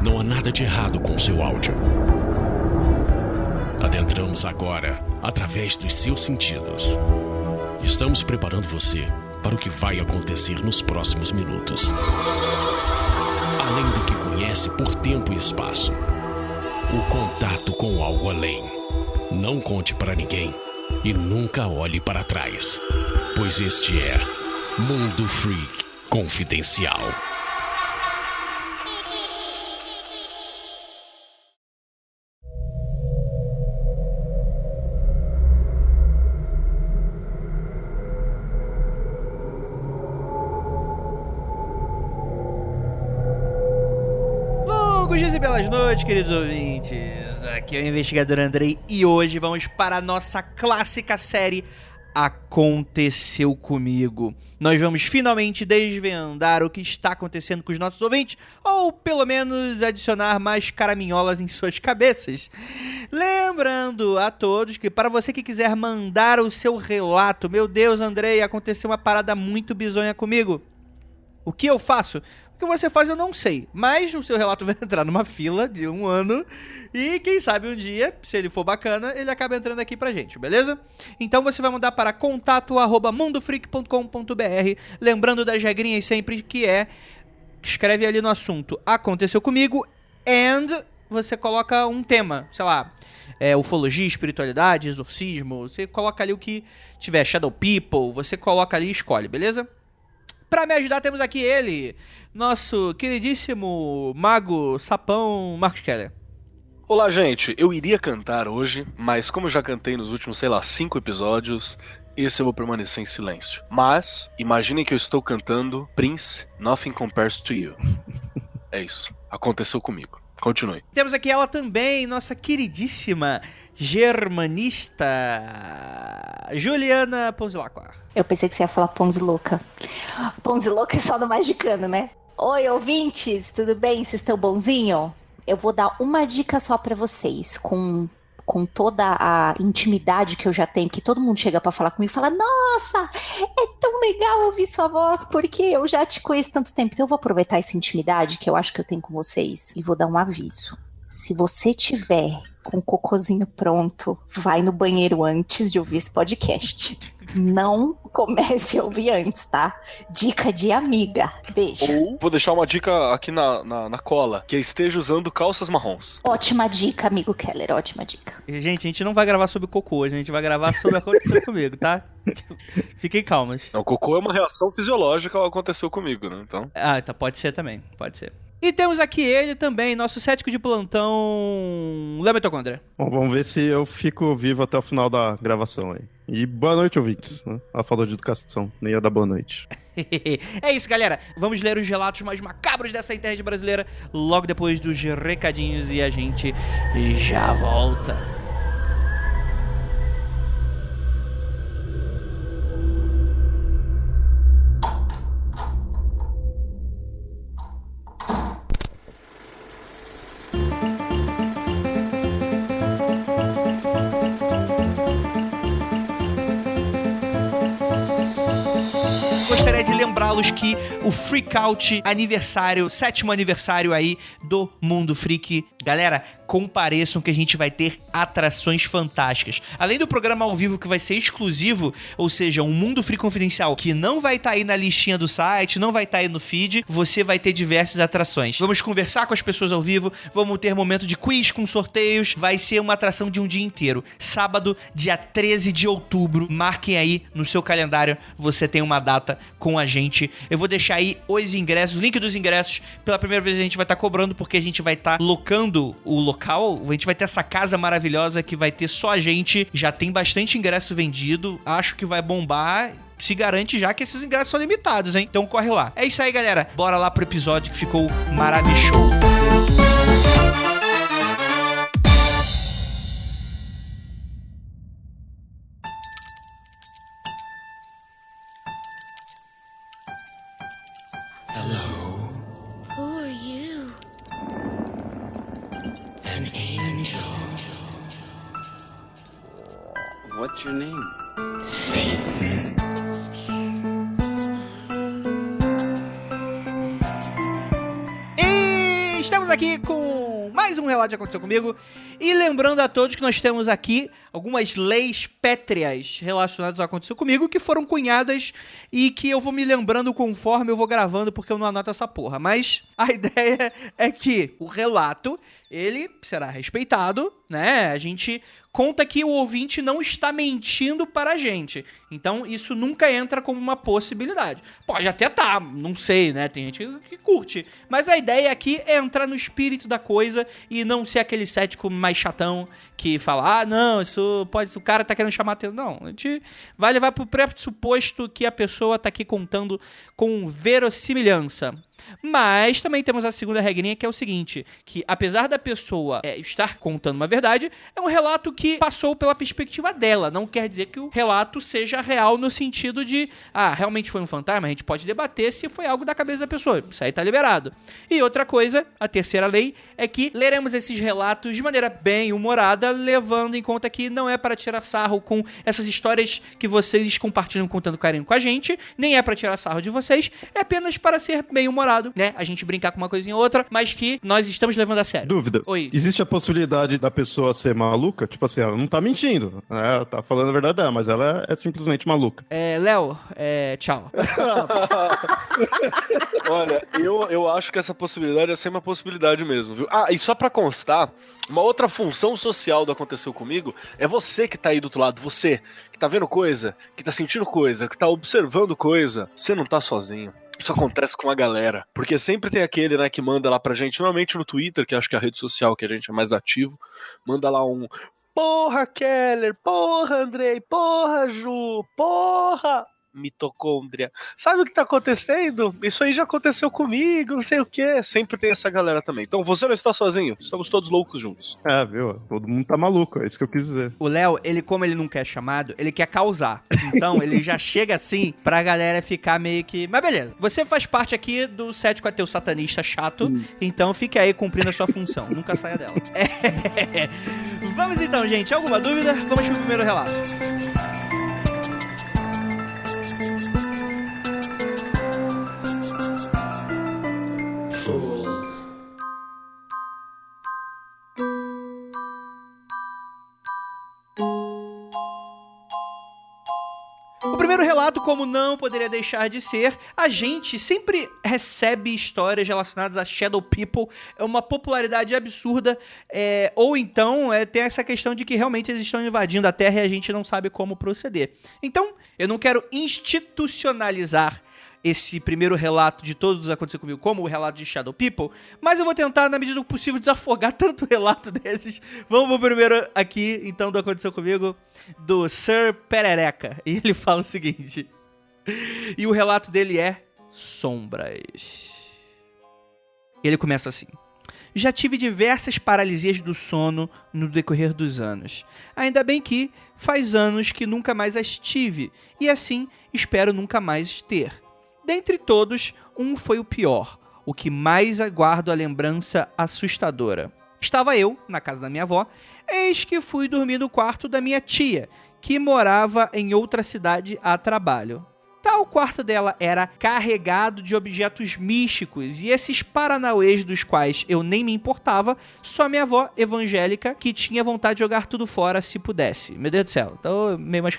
Não há nada de errado com seu áudio. Adentramos agora através dos seus sentidos. Estamos preparando você para o que vai acontecer nos próximos minutos. Além do que conhece por tempo e espaço, o contato com algo além. Não conte para ninguém e nunca olhe para trás, pois este é Mundo Freak Confidencial. Longos dias e belas noites, queridos ouvintes. Aqui é o investigador Andrei e hoje vamos para a nossa clássica série Aconteceu Comigo. Nós vamos finalmente desvendar o que está acontecendo com os nossos ouvintes, ou pelo menos adicionar mais caraminholas em suas cabeças. Lembrando a todos que para você que quiser mandar o seu relato, meu Deus, Andrei, aconteceu uma parada muito bizonha comigo. O que eu faço? O que você faz eu não sei, mas o seu relato vai entrar numa fila de 1 ano e quem sabe um dia, se ele for bacana, ele acaba entrando aqui pra gente, beleza? Então você vai mandar para contato@mundofreak.com.br, lembrando das regrinhas sempre que escreve ali no assunto Aconteceu Comigo and você coloca um tema, sei lá, ufologia, espiritualidade, exorcismo, você coloca ali o que tiver, Shadow People, você coloca ali e escolhe, beleza? Pra me ajudar, temos aqui ele, nosso queridíssimo mago sapão Marcos Keller. Olá, gente. Eu iria cantar hoje, mas como eu já cantei nos últimos, 5 episódios, esse eu vou permanecer em silêncio. Mas, imaginem que eu estou cantando Prince, Nothing Compares to You. É isso. Aconteceu comigo. Continue. Temos aqui ela também, nossa queridíssima germanista, Juliana Ponzilacqua. Eu pensei que você ia falar Ponzilouca. Ponzilouca é só do Magicano, né? Oi, ouvintes, tudo bem? Vocês estão bonzinho? Eu vou dar uma dica só pra vocês, com toda a intimidade que eu já tenho, que todo mundo chega pra falar comigo e fala, nossa, é tão legal ouvir sua voz, porque eu já te conheço tanto tempo. Então eu vou aproveitar essa intimidade que eu acho que eu tenho com vocês e vou dar um aviso. Se você tiver com o cocôzinho pronto, vai no banheiro antes de ouvir esse podcast. Não comece a ouvir antes, tá? Dica de amiga. Beijo. Ou vou deixar uma dica aqui na cola, que esteja usando calças marrons. Ótima dica, amigo Keller, ótima dica. Gente, a gente não vai gravar sobre cocô, a gente vai gravar sobre Aconteceu Comigo, tá? Fiquem calmas. O cocô é uma reação fisiológica ao Aconteceu Comigo, né? Então... Ah, tá, pode ser também, pode ser. E temos aqui ele também, nosso cético de plantão, Léo Mitocondria. Bom, vamos ver se eu fico vivo até o final da gravação aí. E boa noite, ouvintes. Né? A falta de educação, nem ia dar boa noite. É isso, galera. Vamos ler os relatos mais macabros dessa internet brasileira logo depois dos recadinhos e a gente já volta. Gostaria de lembrá-los que o Freakout aniversário, 7º aniversário aí do Mundo Freak, galera, compareçam que a gente vai ter atrações fantásticas. Além do programa ao vivo que vai ser exclusivo, ou seja, um Mundo Freak confidencial que não vai estar aí na listinha do site, não vai estar aí no feed, você vai ter diversas atrações. Vamos conversar com as pessoas ao vivo, vamos ter momento de quiz com sorteios, vai ser uma atração de um dia inteiro. Sábado, dia 13 de outubro, marquem aí no seu calendário, você tem uma data com a gente. Eu vou deixar aí os ingressos, o link dos ingressos. Pela primeira vez a gente vai estar cobrando porque a gente vai estar locando o local. A gente vai ter essa casa maravilhosa que vai ter só a gente. Já tem bastante ingresso vendido. Acho que vai bombar. Se garante já que esses ingressos são limitados, hein? Então corre lá. É isso aí, galera. Bora lá pro episódio que ficou maravilhoso. Hello. Who are you? An angel. What's your name? Satan. E estamos aqui com mais um relato que aconteceu comigo. E lembrando a todos que nós temos aqui algumas leis pétreas relacionadas ao que aconteceu comigo que foram cunhadas e que eu vou me lembrando conforme eu vou gravando, porque eu não anoto essa porra. Mas a ideia é que o relato, ele será respeitado, né? A gente conta que o ouvinte não está mentindo para a gente. Então, isso nunca entra como uma possibilidade. Pode até tá, não sei, né? Tem gente que curte. Mas a ideia aqui é entrar no espírito da coisa e não ser aquele cético mais chatão que fala, não, isso pode, o cara tá querendo chamar atenção. Não, a gente vai levar pro pressuposto que a pessoa tá aqui contando com verossimilhança. Mas também temos a segunda regrinha, que é o seguinte, que apesar da pessoa estar contando uma verdade, é um relato que passou pela perspectiva dela. Não quer dizer que o relato seja real no sentido de, realmente foi um fantasma, a gente pode debater se foi algo da cabeça da pessoa. Isso aí tá liberado. E outra coisa, a terceira lei, é que leremos esses relatos de maneira bem humorada, levando em conta que não é para tirar sarro com essas histórias que vocês compartilham contando carinho com a gente, nem é para tirar sarro de vocês, é apenas para ser bem humorado, né? A gente brincar com uma coisinha ou outra, mas que nós estamos levando a sério. Dúvida. Oi. Existe a possibilidade da pessoa ser maluca? Tipo assim, ela não tá mentindo, né? Ela tá falando a verdade, mas ela é simplesmente maluca. Léo, tchau. Olha, eu acho que essa possibilidade é sempre uma possibilidade mesmo, viu? E só pra constar, uma outra função social do Aconteceu Comigo é você que tá aí do outro lado, você que tá vendo coisa, que tá sentindo coisa, que tá observando coisa. Você não tá sozinho. Isso acontece com a galera, porque sempre tem aquele, né, que manda lá pra gente, normalmente no Twitter, que acho que é a rede social que a gente é mais ativo, manda lá um porra Keller, porra Andrei, porra Ju, porra mitocôndria. Sabe o que tá acontecendo? Isso aí já aconteceu comigo, não sei o que. Sempre tem essa galera também. Então você não está sozinho, estamos todos loucos juntos. Viu? Todo mundo tá maluco, é isso que eu quis dizer. O Léo, como ele não quer chamado, ele quer causar. Então ele já chega assim pra galera ficar meio que... Mas beleza, você faz parte aqui do cético ateu satanista chato, então fique aí cumprindo a sua função. Nunca saia dela. Vamos então, gente. Alguma dúvida? Vamos pro primeiro relato. O primeiro relato, como não poderia deixar de ser, a gente sempre recebe histórias relacionadas a Shadow People, é uma popularidade absurda, ou então tem essa questão de que realmente eles estão invadindo a Terra e a gente não sabe como proceder. Então, eu não quero institucionalizar esse primeiro relato de todos os aconteceu comigo como o relato de Shadow People, mas eu vou tentar, na medida do possível, desafogar tanto relato desses. Vamos pro primeiro aqui, então, do Aconteceu Comigo, do Sir Perereca. E ele fala o seguinte, e o relato dele é Sombras. Ele começa assim: já tive diversas paralisias do sono no decorrer dos anos. Ainda bem que faz anos que nunca mais as tive, e assim espero nunca mais ter. Dentre todos, um foi o pior, o que mais aguardo a lembrança assustadora. Estava eu, na casa da minha avó, eis que fui dormir no quarto da minha tia, que morava em outra cidade a trabalho. O quarto dela era carregado de objetos místicos e esses paranauês dos quais eu nem me importava, só minha avó evangélica que tinha vontade de jogar tudo fora se pudesse. Meu Deus do céu, então meio mais...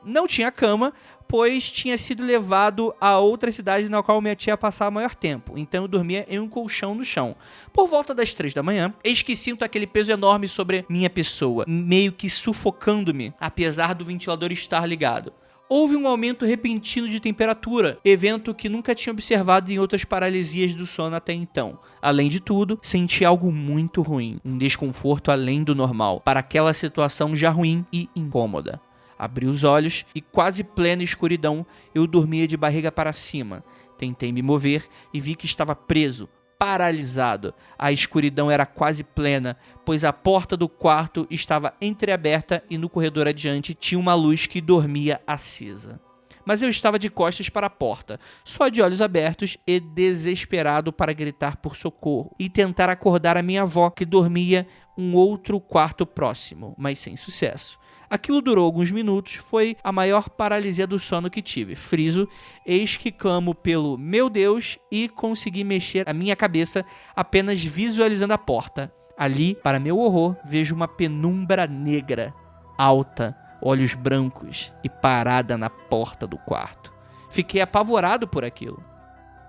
não tinha cama, pois tinha sido levado a outra cidade na qual minha tia ia passar o maior tempo, então eu dormia em um colchão no chão. Por volta das 3 da manhã, eis que sinto aquele peso enorme sobre minha pessoa, meio que sufocando-me, apesar do ventilador estar ligado. Houve um aumento repentino de temperatura, evento que nunca tinha observado em outras paralisias do sono até então. Além de tudo, senti algo muito ruim, um desconforto além do normal, para aquela situação já ruim e incômoda. Abri os olhos e, quase plena escuridão, eu dormia de barriga para cima. Tentei me mover e vi que estava preso, paralisado. A escuridão era quase plena, pois a porta do quarto estava entreaberta e no corredor adiante tinha uma luz que dormia acesa. Mas eu estava de costas para a porta, só de olhos abertos e desesperado para gritar por socorro e tentar acordar a minha avó, que dormia um outro quarto próximo, mas sem sucesso. Aquilo durou alguns minutos, foi a maior paralisia do sono que tive. Friso, eis que clamo pelo meu Deus e consegui mexer a minha cabeça apenas visualizando a porta. Ali, para meu horror, vejo uma penumbra negra, alta, olhos brancos e parada na porta do quarto. Fiquei apavorado por aquilo.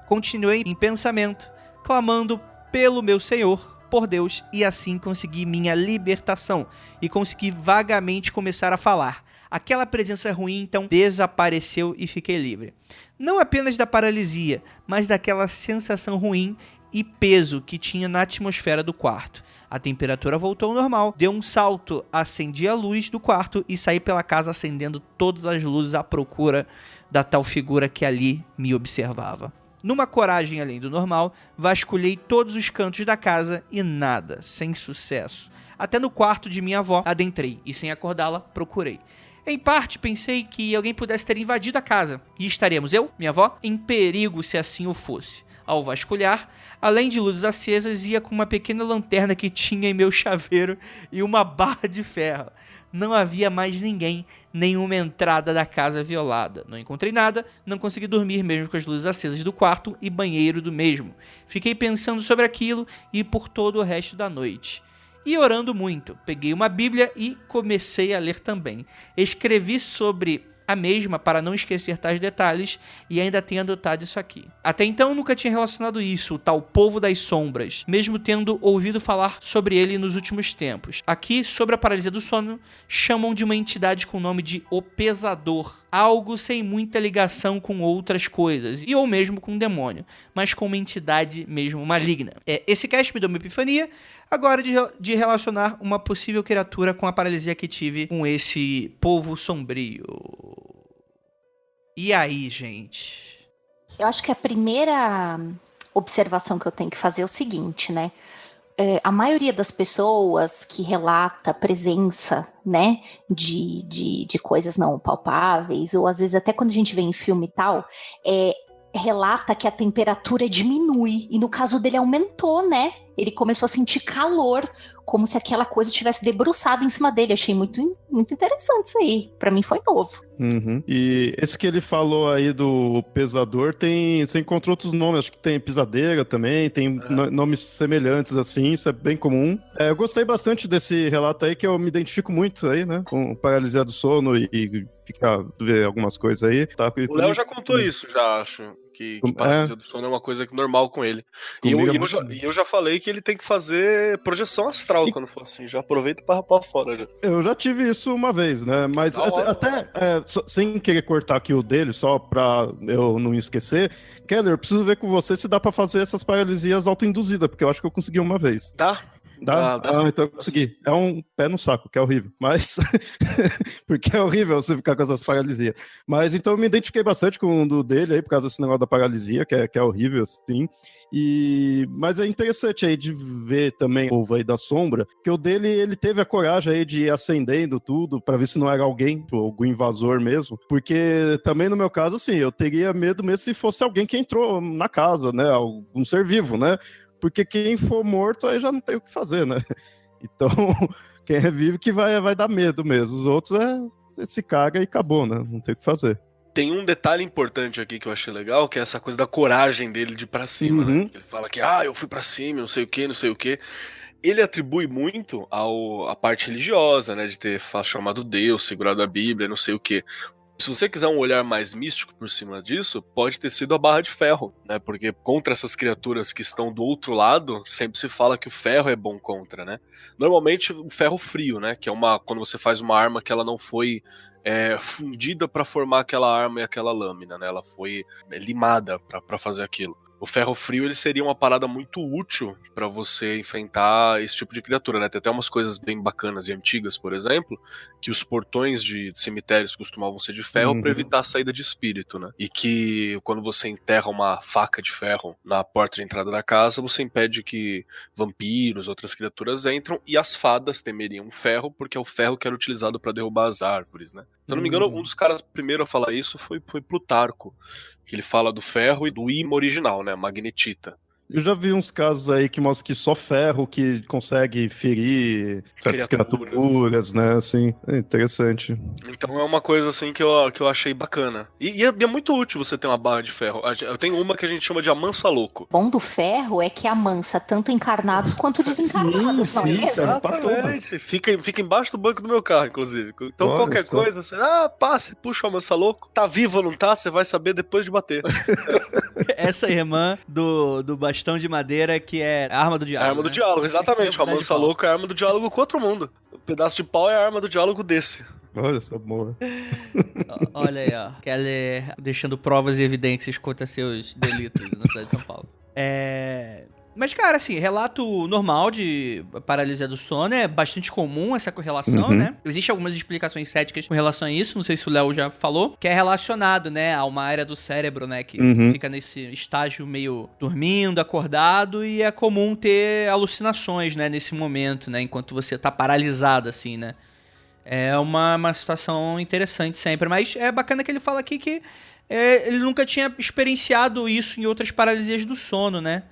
Continuei em pensamento, clamando pelo meu Senhor, por Deus, e assim consegui minha libertação e consegui vagamente começar a falar. Aquela presença ruim então desapareceu e fiquei livre. Não apenas da paralisia, mas daquela sensação ruim e peso que tinha na atmosfera do quarto. A temperatura voltou ao normal, deu um salto, acendi a luz do quarto e saí pela casa acendendo todas as luzes à procura da tal figura que ali me observava. Numa coragem além do normal, vasculhei todos os cantos da casa e nada, sem sucesso. Até no quarto de minha avó adentrei e, sem acordá-la, procurei. Em parte, pensei que alguém pudesse ter invadido a casa e estaríamos eu, minha avó, em perigo se assim o fosse. Ao vasculhar, além de luzes acesas, ia com uma pequena lanterna que tinha em meu chaveiro e uma barra de ferro. Não havia mais ninguém, nenhuma entrada da casa violada. Não encontrei nada, não consegui dormir mesmo com as luzes acesas do quarto e banheiro do mesmo. Fiquei pensando sobre aquilo e por todo o resto da noite. E orando muito. Peguei uma Bíblia e comecei a ler também. Escrevi sobre a mesma para não esquecer tais detalhes e ainda tenho adotado isso aqui. Até então nunca tinha relacionado isso, o tal povo das sombras, mesmo tendo ouvido falar sobre ele nos últimos tempos. Aqui, sobre a paralisia do sono, chamam de uma entidade com o nome de O Pesador, algo sem muita ligação com outras coisas, e ou mesmo com um demônio, mas com uma entidade mesmo maligna. Esse cast me deu uma epifania, agora de relacionar uma possível criatura com a paralisia que tive com esse povo sombrio. E aí, gente? Eu acho que a primeira observação que eu tenho que fazer é o seguinte, né? A maioria das pessoas que relata presença, né, de coisas não palpáveis, ou às vezes até quando a gente vê em filme e tal, relata que a temperatura diminui, e no caso dele aumentou, né? Ele começou a sentir calor, como se aquela coisa tivesse debruçado em cima dele. Achei muito, muito interessante isso aí. Pra mim foi novo. Uhum. E esse que ele falou aí do pesador, você encontrou outros nomes, acho que tem pisadeira também, tem nomes semelhantes assim, isso é bem comum. Eu gostei bastante desse relato aí, que eu me identifico muito aí, né, com paralisia do sono e ver algumas coisas aí. Tá? O Léo já contou isso, já acho. Que paralisia do sono é uma coisa normal com ele. E eu já falei que ele tem que fazer projeção astral quando for assim. Já aproveita pra rapar fora. Já. Eu já tive isso uma vez, né? Mas sem querer cortar aqui o dele, só pra eu não esquecer, Keller, eu preciso ver com você se dá pra fazer essas paralisias autoinduzidas, porque eu acho que eu consegui uma vez. Dá? Dá? Então eu consegui. É um pé no saco, que é horrível. Mas. porque é horrível você ficar com essas paralisias. Mas então eu me identifiquei bastante com o dele aí, por causa desse negócio da paralisia, que é horrível, assim. Mas é interessante aí de ver também o povo aí da sombra, que o dele, ele teve a coragem aí de ir acendendo tudo, pra ver se não era algum invasor mesmo. Porque também no meu caso, assim, eu teria medo mesmo se fosse alguém que entrou na casa, né? Algum ser vivo, né? Porque quem for morto aí já não tem o que fazer, né? Então, quem é vivo que vai dar medo mesmo. Os outros você se caga e acabou, né? Não tem o que fazer. Tem um detalhe importante aqui que eu achei legal, que é essa coisa da coragem dele de ir pra cima, né? Ele fala que, eu fui pra cima, não sei o que, não sei o que. Ele atribui muito à parte religiosa, né? De ter chamado Deus, segurado a Bíblia, não sei o que. Se você quiser um olhar mais místico por cima disso, pode ter sido a barra de ferro, né? Porque contra essas criaturas que estão do outro lado, sempre se fala que o ferro é bom contra, né? Normalmente o ferro frio, né? Que é quando você faz uma arma que ela não foi fundida para formar aquela arma e aquela lâmina, né? Ela foi limada para fazer aquilo. O ferro frio ele seria uma parada muito útil para você enfrentar esse tipo de criatura, né? Tem até umas coisas bem bacanas e antigas, por exemplo, que os portões de cemitérios costumavam ser de ferro para evitar a saída de espírito, né? E que quando você enterra uma faca de ferro na porta de entrada da casa, você impede que vampiros, outras criaturas entram, e as fadas temeriam o ferro, porque é o ferro que era utilizado para derrubar as árvores, né? Se eu não me engano, um dos caras primeiro a falar isso foi Plutarco, que ele fala do ferro e do ímã original, né, magnetita, Eu já vi uns casos aí que mostram que só ferro que consegue ferir certas criaturas, né? Assim, é interessante. Então é uma coisa assim que eu achei bacana. E é muito útil você ter uma barra de ferro. Eu tenho uma que a gente chama de amansa-louco. O bom do ferro é que amansa tanto encarnados quanto desencarnados, não é Sim, mesmo? serve pra tudo. Exatamente. Fica embaixo do banco do meu carro, inclusive. Então Olha qualquer só. coisa, você puxa o amansa-louco. Tá vivo ou não tá, você vai saber depois de bater. Essa irmã do bastão de madeira que é a arma do É diálogo. a arma do né? diálogo, exatamente. O Pedaço de pau. amansa-louco é a arma do diálogo com outro mundo. O pedaço de pau é a arma do diálogo desse. Olha só, boa. Olha aí, ó. Kelly deixando provas e evidências contra seus delitos na cidade de São Paulo. Mas, cara, assim, relato normal de paralisia do sono é bastante comum essa correlação, né? Existem algumas explicações céticas com relação a isso, não sei se o Léo já falou, que é relacionado, né, a uma área do cérebro, né, que fica nesse estágio meio dormindo, acordado, e é comum ter alucinações, né, nesse momento, né, enquanto você tá paralisado, assim, né? É uma situação interessante sempre, mas é bacana que ele fala aqui que ele nunca tinha experienciado isso em outras paralisias do sono, né?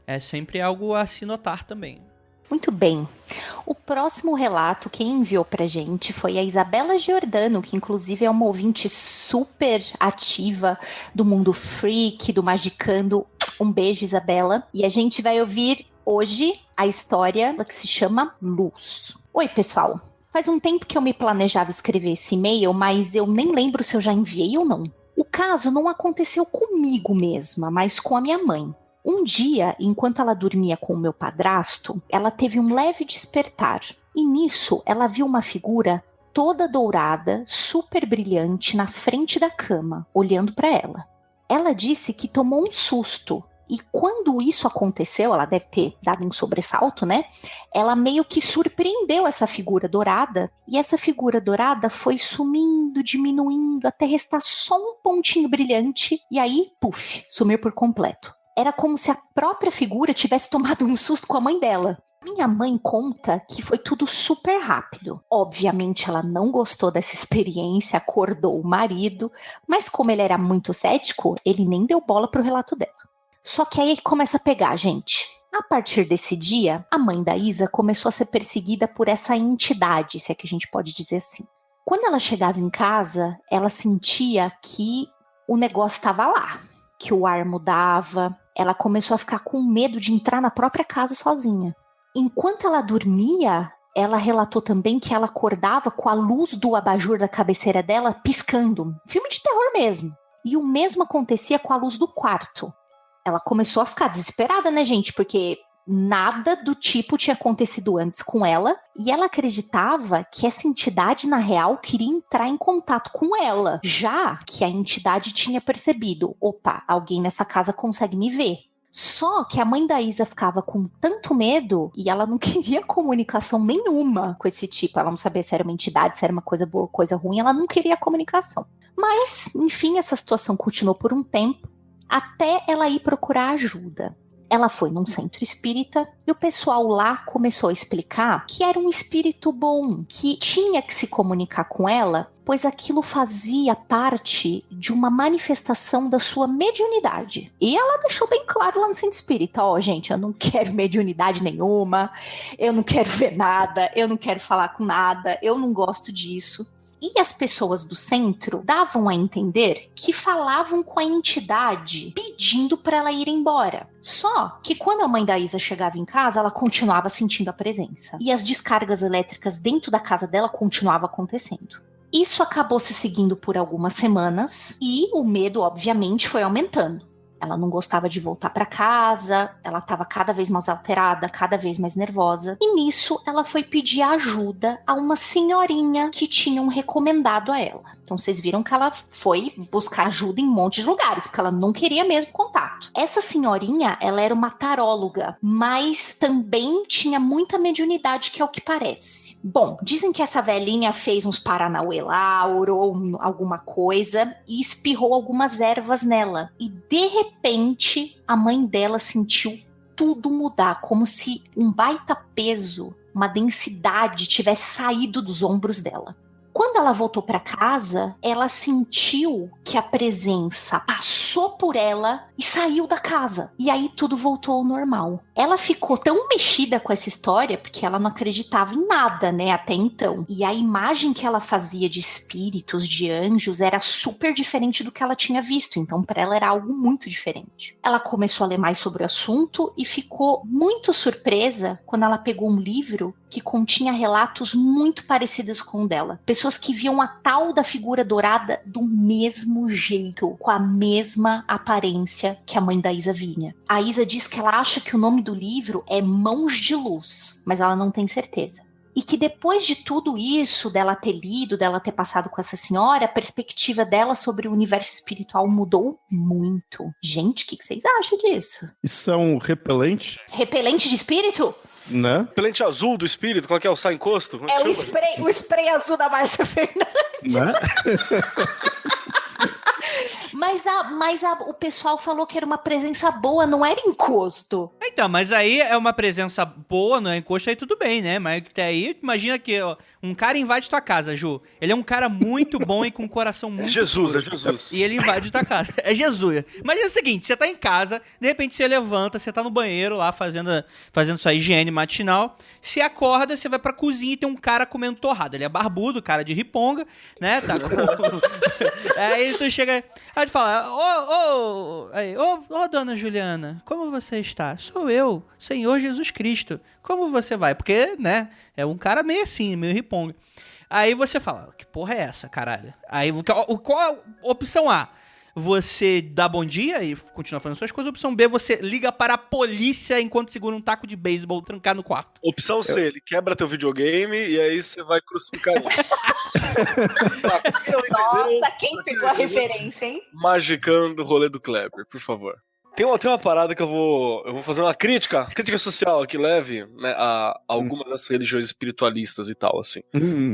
É sempre algo a se notar também. Muito bem. O próximo relato, quem enviou pra gente foi a Isabela Giordano, que inclusive é uma ouvinte super ativa do Mundo Freak, do Magicando. Um beijo, Isabela. E a gente vai ouvir hoje a história que se chama Luz. Oi, pessoal. Faz um tempo que eu me planejava escrever esse e-mail, mas eu nem lembro se eu já enviei ou não. O caso não aconteceu comigo mesma, mas com a minha mãe. Um dia, enquanto ela dormia com o meu padrasto, ela teve um leve despertar. E nisso, ela viu uma figura toda dourada, super brilhante, na frente da cama, olhando para ela. Ela disse que tomou um susto. E quando isso aconteceu, ela deve ter dado um sobressalto, né? Ela meio que surpreendeu essa figura dourada. E essa figura dourada foi sumindo, diminuindo, até restar só um pontinho brilhante. E aí, puf, sumiu por completo. Era como se a própria figura tivesse tomado um susto com a mãe dela. Minha mãe conta que foi tudo super rápido. Obviamente ela não gostou dessa experiência, acordou o marido, mas como ele era muito cético, ele nem deu bola pro relato dela. Só que aí começa a pegar, gente. A partir desse dia, a mãe da Isa começou a ser perseguida por essa entidade, se é que a gente pode dizer assim. Quando ela chegava em casa, ela sentia que o negócio estava lá, que o ar mudava. Ela começou a ficar com medo de entrar na própria casa sozinha. Enquanto ela dormia, ela relatou também que ela acordava com a luz do abajur da cabeceira dela piscando. Filme de terror mesmo. E o mesmo acontecia com a luz do quarto. Ela começou a ficar desesperada, né, gente? Porque nada do tipo tinha acontecido antes com ela. E ela acreditava que essa entidade, na real, queria entrar em contato com ela. Já que a entidade tinha percebido, opa, alguém nessa casa consegue me ver. Só que a mãe da Isa ficava com tanto medo e ela não queria comunicação nenhuma com esse tipo. Ela não sabia se era uma entidade, se era uma coisa boa ou coisa ruim. Ela não queria comunicação. Mas, enfim, essa situação continuou por um tempo, até ela ir procurar ajuda. Ela foi num centro espírita e o pessoal lá começou a explicar que era um espírito bom, que tinha que se comunicar com ela, pois aquilo fazia parte de uma manifestação da sua mediunidade. E ela deixou bem claro lá no centro espírita, gente, eu não quero mediunidade nenhuma, eu não quero ver nada, eu não quero falar com nada, eu não gosto disso. E as pessoas do centro davam a entender que falavam com a entidade pedindo para ela ir embora. Só que quando a mãe da Isa chegava em casa, ela continuava sentindo a presença. E as descargas elétricas dentro da casa dela continuavam acontecendo. Isso acabou se seguindo por algumas semanas e o medo, obviamente, foi aumentando. Ela não gostava de voltar para casa, ela estava cada vez mais alterada, cada vez mais nervosa. E nisso, ela foi pedir ajuda a uma senhorinha que tinham recomendado a ela. Então, vocês viram que ela foi buscar ajuda em um monte de lugares, porque ela não queria mesmo contato. Essa senhorinha, ela era uma taróloga, mas também tinha muita mediunidade, que é o que parece. Bom, dizem que essa velhinha fez uns paranauê lá, orou alguma coisa e espirrou algumas ervas nela. E, de repente, a mãe dela sentiu tudo mudar, como se um baita peso, uma densidade tivesse saído dos ombros dela. Quando ela voltou para casa, ela sentiu que a presença passou por ela e saiu da casa. E aí tudo voltou ao normal. Ela ficou tão mexida com essa história, porque ela não acreditava em nada, né, até então. E a imagem que ela fazia de espíritos, de anjos, era super diferente do que ela tinha visto. Então, para ela era algo muito diferente. Ela começou a ler mais sobre o assunto e ficou muito surpresa quando ela pegou um livro que continha relatos muito parecidos com o dela. Pessoas que viam a tal da figura dourada do mesmo jeito, com a mesma aparência que a mãe da Isa vinha. A Isa diz que ela acha que o nome do livro é Mãos de Luz, mas ela não tem certeza. E que depois de tudo isso, dela ter lido, dela ter passado com essa senhora, a perspectiva dela sobre o universo espiritual mudou muito. Gente, o que vocês acham disso? Isso é um repelente, Repelente de espírito? né? Repelente azul do espírito, qual que é o sai encosto? Como É que chama? o spray azul da Márcia Fernandes. Né? Mas o pessoal falou que era uma presença boa, não era encosto. Então, mas aí é uma presença boa, não é encosto, aí tudo bem, né? Mas até aí, imagina que ó, um cara invade tua casa, Ju. Ele é um cara muito bom e com um coração muito Jesus, puro. é Jesus. E ele invade tua casa. É Jesus. Mas é o seguinte, você tá em casa, de repente você levanta, você tá no banheiro lá fazendo sua higiene matinal, você acorda, você vai pra cozinha e tem um cara comendo torrada. Ele é barbudo, cara de riponga, né? Tá com... Aí tu chega... Aí tu fala, ô, dona Juliana, como você está? Sou eu, Senhor Jesus Cristo. Como você vai? Porque, né, é um cara meio assim, meio riponga. Aí você fala, que porra é essa, caralho? Aí, qual é a opção A? Você dá bom dia e continua fazendo suas coisas. Opção B, você liga para a polícia enquanto segura um taco de beisebol trancado no quarto. Opção C, ele quebra teu videogame e aí você vai crucificar ele. Nossa, quem pegou a referência, hein? Magicando o rolê do Kleber, por favor. Tem uma parada que eu vou fazer uma crítica social que leve, né, a algumas dessas religiões espiritualistas e tal, assim.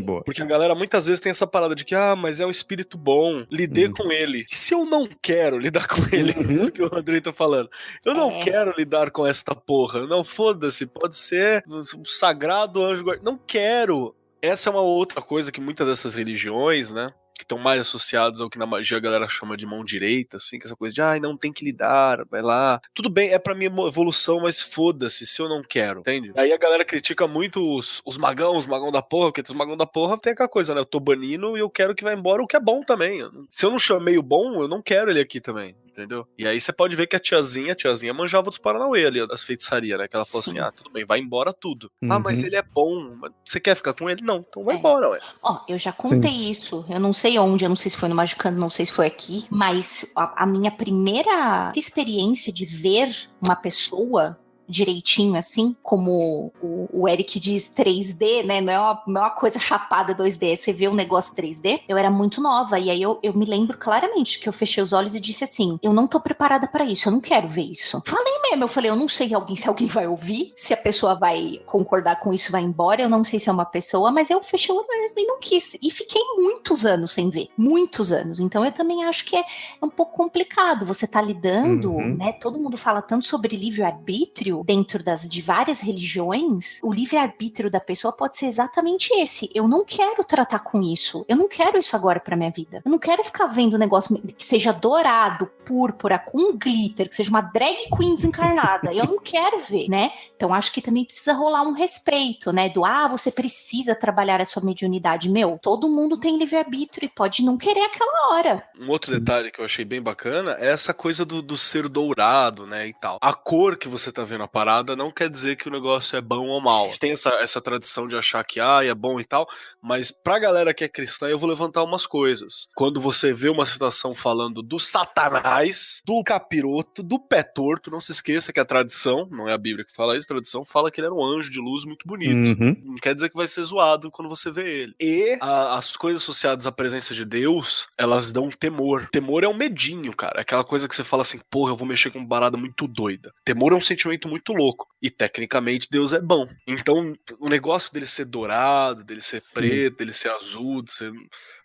Boa. Porque a galera muitas vezes tem essa parada de que, mas é um espírito bom, lidê com ele. E se eu não quero lidar com ele? Isso que o Andrei tá falando. Eu não quero lidar com esta porra. Não, foda-se, pode ser um sagrado anjo guardião. Não quero. Essa é uma outra coisa que muitas dessas religiões, né, que estão mais associados ao que na magia a galera chama de mão direita, assim, que essa coisa de, não tem que lidar, vai lá. Tudo bem, é pra minha evolução, mas foda-se, se eu não quero, entende? Aí a galera critica muito os magão da porra, porque os magão da porra tem aquela coisa, né, eu tô banindo e eu quero que vá embora, o que é bom também. Se eu não chamei o bom, eu não quero ele aqui também. Entendeu? E aí você pode ver que a tiazinha manjava dos Paranauê ali, das feitiçarias, né? Que ela falou assim, tudo bem, vai embora tudo. Mas ele é bom, você quer ficar com ele? Não, então vai embora, ué. Ó, eu já contei isso, eu não sei onde, eu não sei se foi no Magicando, não sei se foi aqui, mas a minha primeira experiência de ver uma pessoa direitinho, assim, como o Eric diz 3D, né, não é uma coisa chapada 2D, você vê um negócio 3D, eu era muito nova, e aí eu me lembro claramente que eu fechei os olhos e disse assim, eu não tô preparada pra isso, eu não quero ver isso. Falei mesmo, eu falei, eu não sei se alguém vai ouvir, se a pessoa vai concordar com isso, vai embora, eu não sei se é uma pessoa, mas eu fechei o olho mesmo e não quis, e fiquei muitos anos sem ver, muitos anos, então eu também acho que é um pouco complicado, você tá lidando, né, todo mundo fala tanto sobre livre-arbítrio, dentro de várias religiões, o livre-arbítrio da pessoa pode ser exatamente esse. Eu não quero tratar com isso. Eu não quero isso agora pra minha vida. Eu não quero ficar vendo um negócio que seja dourado, púrpura, com glitter, que seja uma drag queen desencarnada. Eu não quero ver, né? Então acho que também precisa rolar um respeito, né? Você precisa trabalhar a sua mediunidade. Meu, todo mundo tem livre-arbítrio e pode não querer aquela hora. Um outro detalhe que eu achei bem bacana é essa coisa do ser dourado, né, e tal. A cor que você tá vendo a parada não quer dizer que o negócio é bom ou mal. Tem essa tradição de achar que é bom e tal, mas pra galera que é cristã eu vou levantar umas coisas. Quando você vê uma situação falando do Satanás, do capiroto, do pé torto, não se esqueça que a tradição, não é a Bíblia que fala isso, a tradição fala que ele era um anjo de luz muito bonito. Não quer dizer que vai ser zoado quando você vê ele. E as coisas associadas à presença de Deus, elas dão temor. Temor é um medinho, cara. É aquela coisa que você fala assim, porra, eu vou mexer com uma parada muito doida. Temor é um sentimento muito louco. E tecnicamente Deus é bom. Então o negócio dele ser dourado, dele ser preto, dele ser azul, de ser...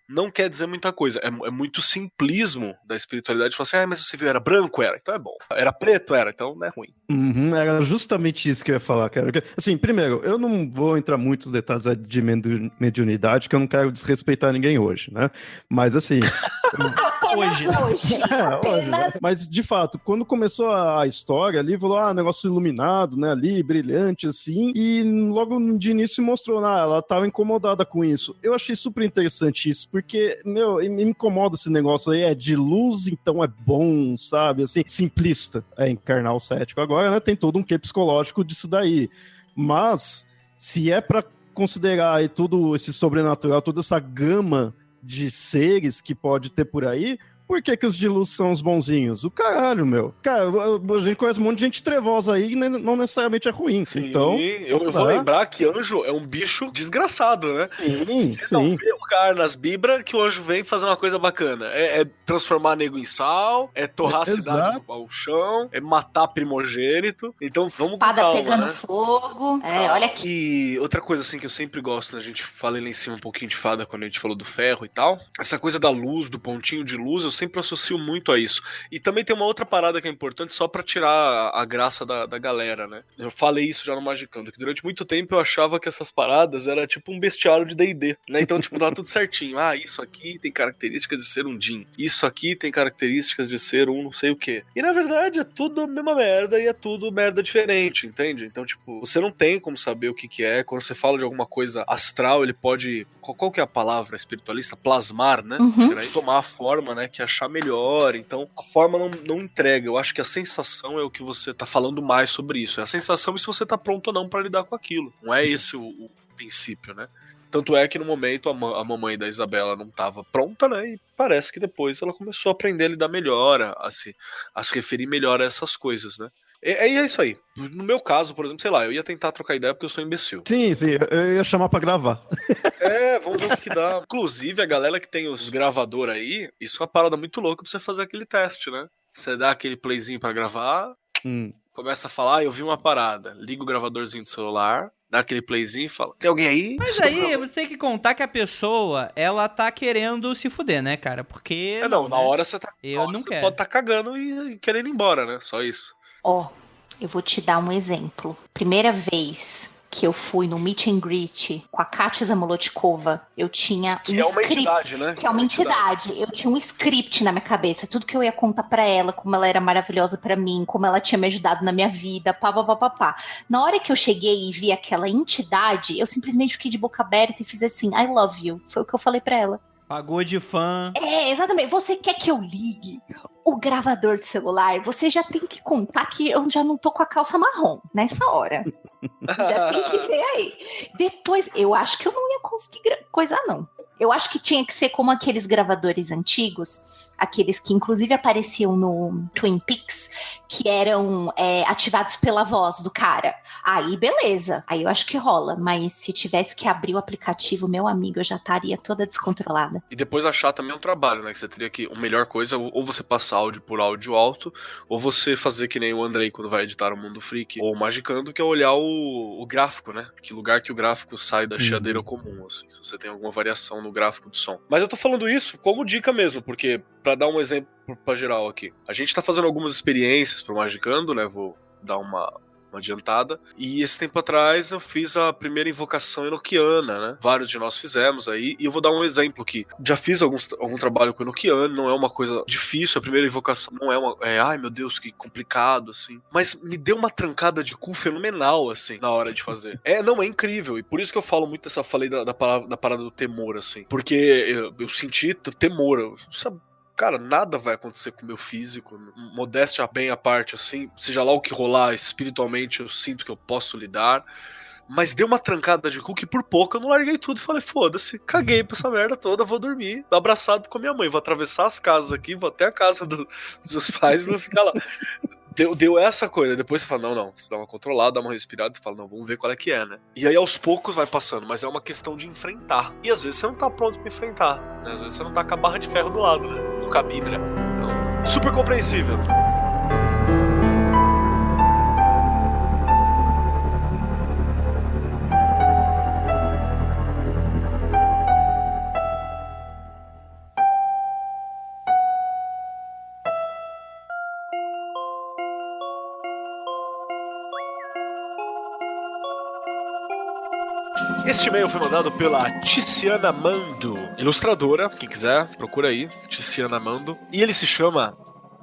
não quer dizer muita coisa. É muito simplismo da espiritualidade. Falar assim, mas você viu, era branco? Era, então é bom. Era preto? Era, então não é ruim. Era justamente isso que eu ia falar, cara. Assim, primeiro, eu não vou entrar em muitos detalhes de mediunidade, que eu não quero desrespeitar ninguém hoje, né? Mas assim... Hoje. hoje, né? Mas, de fato, quando começou a história ali, falou, negócio iluminado, né, ali, brilhante, assim, e logo de início mostrou, ela tava incomodada com isso. Eu achei super interessante isso, porque, me incomoda esse negócio aí, de luz, então é bom, sabe, assim, simplista, encarnar o cético. Agora, né, tem todo um quê psicológico disso daí. Mas, se é pra considerar aí tudo esse sobrenatural, toda essa gama de seres que pode ter por aí, por que os de luz são os bonzinhos? O caralho, meu. Cara, a gente conhece um monte de gente trevosa aí e não necessariamente é ruim. Sim, então, eu vou lembrar que anjo é um bicho desgraçado, né? Sim, Você não vê o cara nas bibras que o anjo vem fazer uma coisa bacana. É transformar nego em sal, é torrar a cidade ao chão, é matar primogênito. Então vamos espada com calma, pegando né? fogo. Olha aqui. E outra coisa assim que eu sempre gosto, né? A gente fala lá em cima um pouquinho de fada quando a gente falou do ferro e tal. Essa coisa da luz, do pontinho de luz, eu sempre associo muito a isso. E também tem uma outra parada que é importante só pra tirar a graça da galera, né? Eu falei isso já no Magicando, que durante muito tempo eu achava que essas paradas era tipo um bestiário de D&D, né? Então, tipo, tava tudo certinho. Isso aqui tem características de ser um Djinn. Isso aqui tem características de ser um não sei o quê. E na verdade é tudo a mesma merda e é tudo merda diferente, entende? Então, tipo, você não tem como saber o que é. Quando você fala de alguma coisa astral, ele pode... Qual que é a palavra espiritualista? Plasmar, né? Aí tomar a forma, né? Que achar melhor. Então, a forma não entrega. Eu acho que a sensação é o que você tá falando mais sobre isso. É a sensação e se você tá pronto ou não pra lidar com aquilo. Não é esse o princípio, né? Tanto é que no momento a mamãe da Isabela não tava pronta, né? E parece que depois ela começou a aprender a lidar melhor, a se referir melhor a essas coisas, né? É isso aí. No meu caso, por exemplo, sei lá, eu ia tentar trocar ideia porque eu sou imbecil. Sim, eu ia chamar pra gravar. Vamos ver o que dá. Inclusive, a galera que tem os gravadores aí, isso é uma parada muito louca pra você fazer aquele teste, né? Você dá aquele playzinho pra gravar, começa a falar, eu vi uma parada, liga o gravadorzinho do celular, dá aquele playzinho e fala, tem alguém aí? Mas aí você tem que contar que a pessoa, ela tá querendo se fuder, né, cara? Porque... na hora você tá... Eu não quero. Pode tá cagando e querendo ir embora, né? Só isso. Eu vou te dar um exemplo. Primeira vez que eu fui no meet and greet com a Kátia Zamolotkova, eu tinha que é uma entidade, né? Que é uma entidade. Eu tinha um script na minha cabeça, tudo que eu ia contar pra ela, como ela era maravilhosa pra mim, como ela tinha me ajudado na minha vida, pá. Na hora que eu cheguei e vi aquela entidade, eu simplesmente fiquei de boca aberta e fiz assim, I love you. Foi o que eu falei pra ela. Pagou de fã. Exatamente. Você quer que eu ligue o gravador de celular? Você já tem que contar que eu já não tô com a calça marrom nessa hora. Já tem que ver aí. Depois, eu acho que eu não ia conseguir coisar, não. Eu acho que tinha que ser como aqueles gravadores antigos, aqueles que inclusive apareciam no Twin Peaks, que eram ativados pela voz do cara. Aí, beleza. Aí eu acho que rola. Mas se tivesse que abrir o aplicativo, meu amigo, eu já estaria toda descontrolada. E depois achar também um trabalho, né? Que você teria que... A melhor coisa, ou você passar áudio por áudio alto, ou você fazer que nem o Andrei quando vai editar o Mundo Freak, ou o Magicando, que é olhar o gráfico, né? Que lugar que o gráfico sai da chiadeira comum, assim. Se você tem alguma variação no gráfico do som. Mas eu tô falando isso como dica mesmo, porque... Pra dar um exemplo pra geral aqui. A gente tá fazendo algumas experiências pro Magicando, né? Vou dar uma adiantada. E esse tempo atrás eu fiz a primeira invocação enoquiana, né? Vários de nós fizemos aí. E eu vou dar um exemplo aqui. Já fiz algum trabalho com enoquiano, não é uma coisa difícil. A primeira invocação não é uma... ai meu Deus, que complicado, assim. Mas me deu uma trancada de cu fenomenal, assim, na hora de fazer. É incrível. E por isso que eu falo muito falei da parada do temor, assim. Porque eu senti temor, sabe? Cara, nada vai acontecer com o meu físico, modéstia bem à parte, assim, seja lá o que rolar espiritualmente, eu sinto que eu posso lidar, mas deu uma trancada de cu que por pouco eu não larguei tudo e falei, foda-se, caguei pra essa merda toda, vou dormir abraçado com a minha mãe, vou atravessar as casas aqui, vou até a casa dos meus pais e vou ficar lá. Deu essa coisa, depois você fala, não, você dá uma controlada, dá uma respirada e fala, não, vamos ver qual é que é, né? E aí aos poucos vai passando, mas é uma questão de enfrentar. E às vezes você não tá pronto pra enfrentar, né? Às vezes você não tá com a barra de ferro do lado, né? Com a bíblia. Então, super compreensível. Este e-mail foi mandado pela Tiziana Mando, ilustradora, quem quiser, procura aí, Tiziana Mando. E ele se chama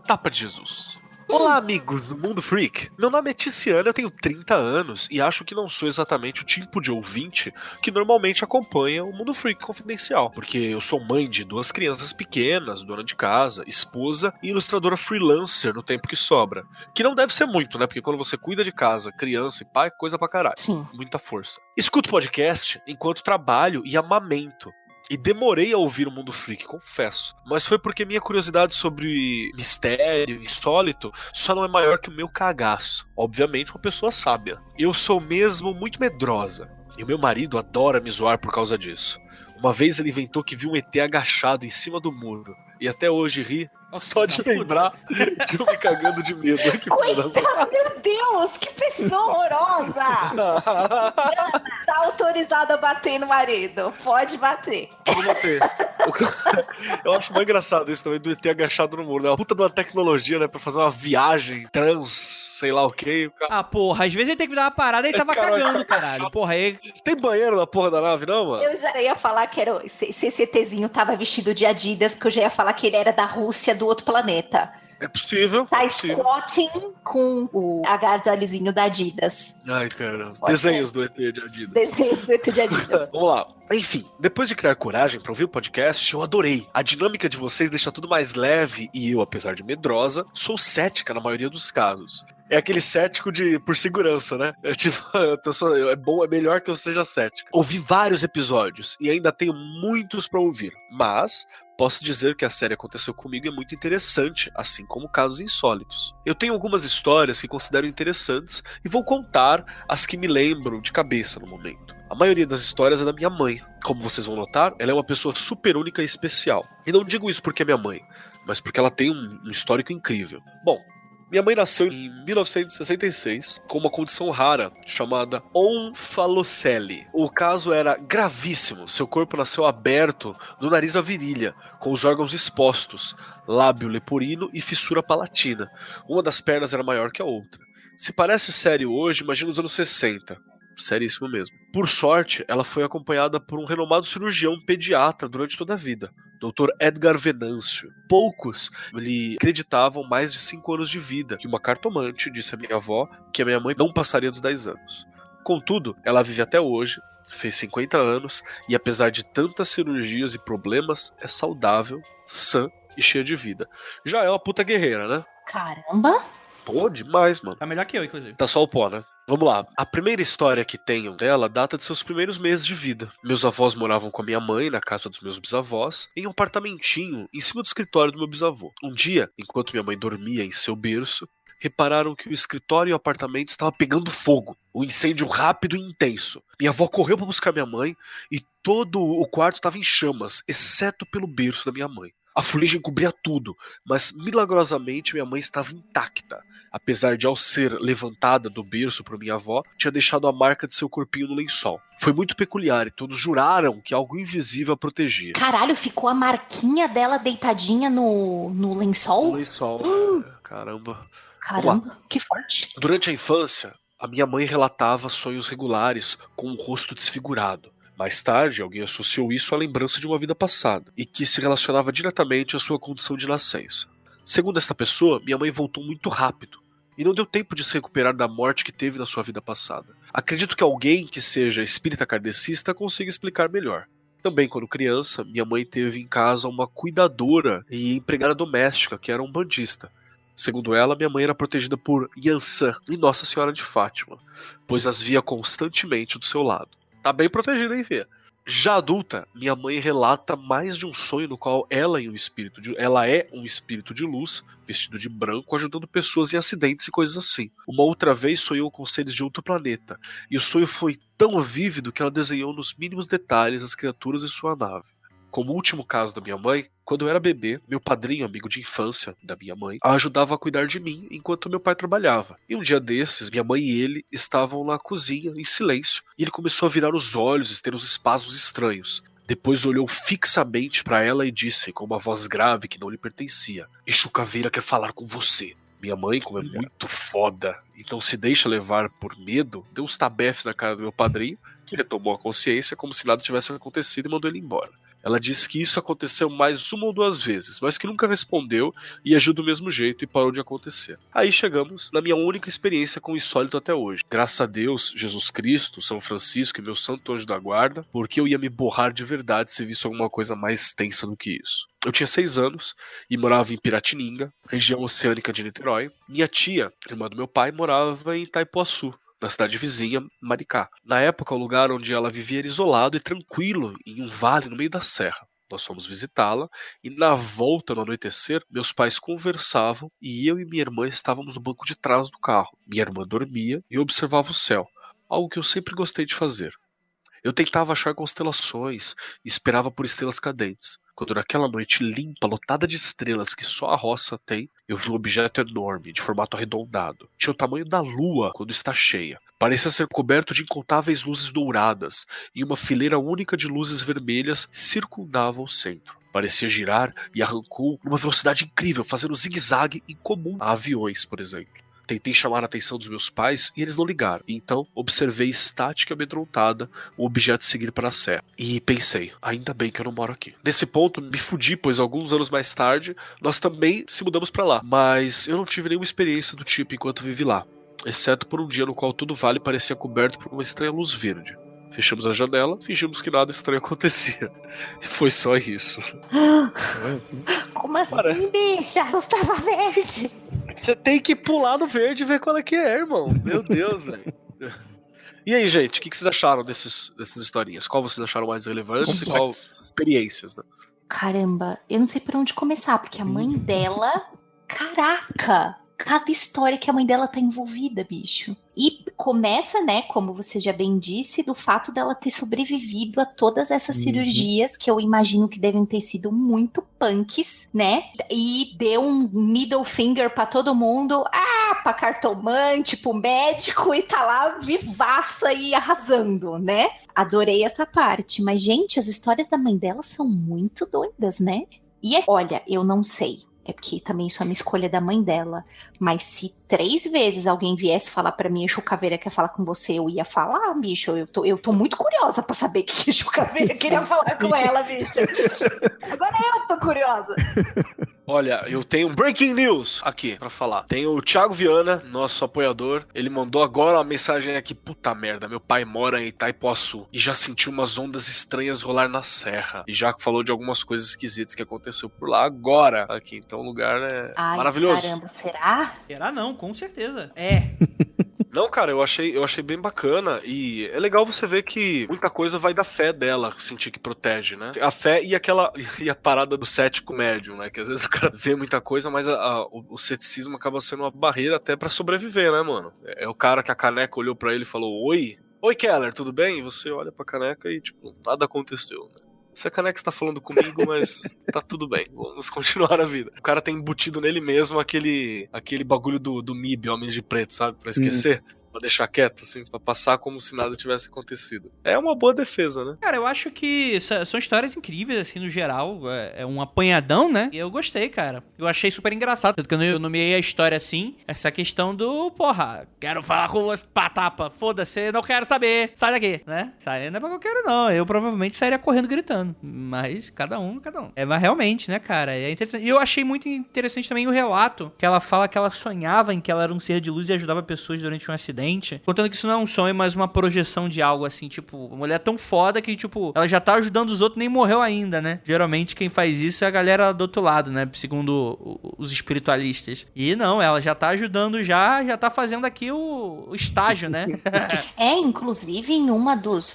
Tapa de Jesus. Olá, amigos do Mundo Freak. Meu nome é Tiziana, eu tenho 30 anos e acho que não sou exatamente o tipo de ouvinte que normalmente acompanha o Mundo Freak Confidencial, porque eu sou mãe de 2 crianças pequenas, dona de casa, esposa e ilustradora freelancer no tempo que sobra. Que não deve ser muito, né? Porque quando você cuida de casa, criança e pai, coisa pra caralho. Sim. Muita força. Escuto podcast enquanto trabalho e amamento. E demorei a ouvir o Mundo Freak, confesso. Mas foi porque minha curiosidade sobre mistério, insólito, só não é maior que o meu cagaço. Obviamente, uma pessoa sábia. Eu sou mesmo muito medrosa. E o meu marido adora me zoar por causa disso. Uma vez ele inventou que viu um ET agachado em cima do muro. E até hoje ri só de lembrar de eu me cagando de medo. Que Coitado, meu Deus, que pessoa horrorosa! Tá autorizado a bater no marido. Pode bater. Vou bater. Eu acho mais engraçado isso também do ET agachado no muro, né? Uma puta de uma tecnologia, né? Pra fazer uma viagem sei lá o quê. Ah, porra, às vezes ele tem que dar uma parada e tava cagando, caralho. Porra, aí. Tem banheiro na porra da nave, não, mano? Eu já ia falar que era se esse ETzinho tava vestido de Adidas, porque eu já ia falar que ele era da Rússia, do outro planeta. É possível. Tá é possível. squatting com o agasalhozinho da Adidas. Ai, cara. Pode Desenhos do ET de Adidas. Desenhos do ET de Adidas. Vamos lá. Enfim, depois de criar coragem pra ouvir o podcast, eu adorei. A dinâmica de vocês deixa tudo mais leve e eu, apesar de medrosa, sou cética na maioria dos casos. É aquele cético por segurança, né? É tipo, é melhor que eu seja cético. Ouvi vários episódios e ainda tenho muitos pra ouvir, mas posso dizer que a série Aconteceu Comigo é muito interessante, assim como casos insólitos. Eu tenho algumas histórias que considero interessantes e vou contar as que me lembro de cabeça no momento. A maioria das histórias é da minha mãe. Como vocês vão notar, ela é uma pessoa super única e especial. E não digo isso porque é minha mãe, mas porque ela tem um histórico incrível. Bom, minha mãe nasceu em 1966 com uma condição rara chamada onfalocele. O caso era gravíssimo. Seu corpo nasceu aberto do nariz à virilha, com os órgãos expostos, lábio leporino e fissura palatina. Uma das pernas era maior que a outra. Se parece sério hoje, imagina os anos 60. Seríssimo mesmo. Por sorte, ela foi acompanhada por um renomado cirurgião pediatra durante toda a vida, Dr. Edgar Venâncio. Poucos lhe acreditavam mais de 5 anos de vida, e uma cartomante disse à minha avó que a minha mãe não passaria dos 10 anos. Contudo, ela vive até hoje, fez 50 anos, e apesar de tantas cirurgias e problemas, é saudável, sã e cheia de vida. Já é uma puta guerreira, né? Caramba! Pô, demais, mano. Tá melhor que eu, inclusive. Tá só o pó, né? Vamos lá. A primeira história que tenho dela data de seus primeiros meses de vida. Meus avós moravam com a minha mãe na casa dos meus bisavós, em um apartamentinho em cima do escritório do meu bisavô. Um dia, enquanto minha mãe dormia em seu berço, repararam que o escritório e o apartamento estavam pegando fogo. Um incêndio rápido e intenso. Minha avó correu para buscar minha mãe e todo o quarto estava em chamas, exceto pelo berço da minha mãe. A fuligem cobria tudo, mas milagrosamente minha mãe estava intacta. Apesar de, ao ser levantada do berço por minha avó, tinha deixado a marca de seu corpinho no lençol. Foi muito peculiar e todos juraram que algo invisível a protegia. Caralho, ficou a marquinha dela deitadinha no lençol? No lençol, caramba. Caramba, que forte. Durante a infância, a minha mãe relatava sonhos regulares com o rosto desfigurado. Mais tarde, alguém associou isso à lembrança de uma vida passada e que se relacionava diretamente à sua condição de nascença. Segundo esta pessoa, minha mãe voltou muito rápido e não deu tempo de se recuperar da morte que teve na sua vida passada. Acredito que alguém que seja espírita kardecista consiga explicar melhor. Também, quando criança, minha mãe teve em casa uma cuidadora e empregada doméstica que era um bandista. Segundo ela, minha mãe era protegida por Yansan e Nossa Senhora de Fátima, pois as via constantemente do seu lado. Tá bem protegida, hein, Fê? Já adulta, minha mãe relata mais de um sonho no qual ela é um espírito de luz, vestido de branco, ajudando pessoas em acidentes e coisas assim. Uma outra vez sonhou com seres de outro planeta, e o sonho foi tão vívido que ela desenhou nos mínimos detalhes as criaturas em sua nave. Como último caso da minha mãe, quando eu era bebê, meu padrinho, amigo de infância da minha mãe, a ajudava a cuidar de mim enquanto meu pai trabalhava. E um dia desses, minha mãe e ele estavam na cozinha, em silêncio, e ele começou a virar os olhos e ter uns espasmos estranhos. Depois olhou fixamente para ela e disse, com uma voz grave que não lhe pertencia: "Exu Caveira quer falar com você." Minha mãe, como é muito foda, então se deixa levar por medo, deu uns tabefes na cara do meu padrinho, que retomou a consciência como se nada tivesse acontecido e mandou ele embora. Ela disse que isso aconteceu mais uma ou duas vezes, mas que nunca respondeu e agiu do mesmo jeito e parou de acontecer. Aí chegamos na minha única experiência com o insólito até hoje. Graças a Deus, Jesus Cristo, São Francisco e meu santo anjo da guarda, porque eu ia me borrar de verdade se visse alguma coisa mais tensa do que isso. Eu tinha 6 anos e morava em Piratininga, região oceânica de Niterói. Minha tia, irmã do meu pai, morava em Itaipuaçu, na cidade vizinha, Maricá. Na época, o lugar onde ela vivia era isolado e tranquilo, em um vale no meio da serra. Nós fomos visitá-la e na volta, no anoitecer, meus pais conversavam e eu e minha irmã estávamos no banco de trás do carro. Minha irmã dormia e eu observava o céu, algo que eu sempre gostei de fazer. Eu tentava achar constelações e esperava por estrelas cadentes. Quando naquela noite limpa, lotada de estrelas que só a roça tem, eu vi um objeto enorme, de formato arredondado. Tinha o tamanho da lua quando está cheia. Parecia ser coberto de incontáveis luzes douradas, e uma fileira única de luzes vermelhas circundava o centro. Parecia girar e arrancou numa velocidade incrível, fazendo zigue-zague incomum a aviões, por exemplo. Tentei chamar a atenção dos meus pais e eles não ligaram. Então, observei estática e amedrontada o objeto seguir para a serra. E pensei, ainda bem que eu não moro aqui. Nesse ponto, me fudi, pois alguns anos mais tarde, nós também se mudamos para lá. Mas eu não tive nenhuma experiência do tipo enquanto vivi lá. Exceto por um dia no qual todo o vale parecia coberto por uma estranha luz verde. Fechamos a janela, fingimos que nada estranho acontecia. E foi só isso. Como assim, bicha? A luz tava verde. Você tem que pular no verde e ver qual é que é, irmão. Meu Deus, velho. E aí, gente, o que vocês acharam dessas historinhas? Qual vocês acharam mais relevante e qual experiências, né? Caramba, eu não sei por onde começar, porque a mãe dela... Caraca! Cada história que a mãe dela tá envolvida, bicho. E começa, né, como você já bem disse, do fato dela ter sobrevivido a todas essas cirurgias, que eu imagino que devem ter sido muito punks, né? E deu um middle finger pra todo mundo, pra cartomante, pro médico, e tá lá vivaça e arrasando, né? Adorei essa parte. Mas, gente, as histórias da mãe dela são muito doidas, né? E, olha, eu não sei. É porque também isso é uma escolha da mãe dela. Mas se 3 vezes alguém viesse falar pra mim, Exu Caveira quer falar com você, eu ia falar, bicho. Eu tô muito curiosa pra saber o que Exu Caveira queria falar com ela, bicho. Agora eu tô curiosa. Olha, eu tenho um breaking news aqui pra falar. Tem o Thiago Viana, nosso apoiador. Ele mandou agora uma mensagem aqui. Puta merda, meu pai mora em Itaipuaçu e já sentiu umas ondas estranhas rolar na serra. E já falou de algumas coisas esquisitas que aconteceu por lá agora. Aqui, então o lugar é maravilhoso. Caramba, será? Será não, com certeza. Não, cara, eu achei bem bacana e é legal você ver que muita coisa vai da fé dela, sentir que protege, né? A fé e a parada do cético médium, né? Que às vezes o cara vê muita coisa, mas o ceticismo acaba sendo uma barreira até pra sobreviver, né, mano? É o cara que a caneca olhou pra ele e falou, Oi, Keller, tudo bem? E você olha pra caneca e, tipo, nada aconteceu, né? Se a caneca está falando comigo, mas tá tudo bem, vamos continuar a vida. O cara tem embutido nele mesmo aquele bagulho do MIB, Homens de Preto, sabe? Pra esquecer. Pra deixar quieto, assim, pra passar como se nada tivesse acontecido. É uma boa defesa, né? Cara, eu acho que são histórias incríveis, assim, no geral. É um apanhadão, né? E eu gostei, cara. Eu achei super engraçado. Tanto que eu nomeei a história assim. Essa questão do, porra, quero falar com você, patapa. Foda-se, não quero saber. Sai daqui, né? Sai, não é pra que eu quero, não. Eu provavelmente sairia correndo gritando. Mas cada um. Mas realmente, né, cara? É interessante. E eu achei muito interessante também o relato. Que ela fala que ela sonhava em que ela era um ser de luz e ajudava pessoas durante um acidente. Contando que isso não é um sonho, mas uma projeção de algo, assim, tipo, uma mulher tão foda que, tipo, ela já tá ajudando os outros, nem morreu ainda, né? Geralmente quem faz isso é a galera do outro lado, né? Segundo os espiritualistas. E não, ela já tá ajudando, já tá fazendo aqui o estágio, né? Inclusive, em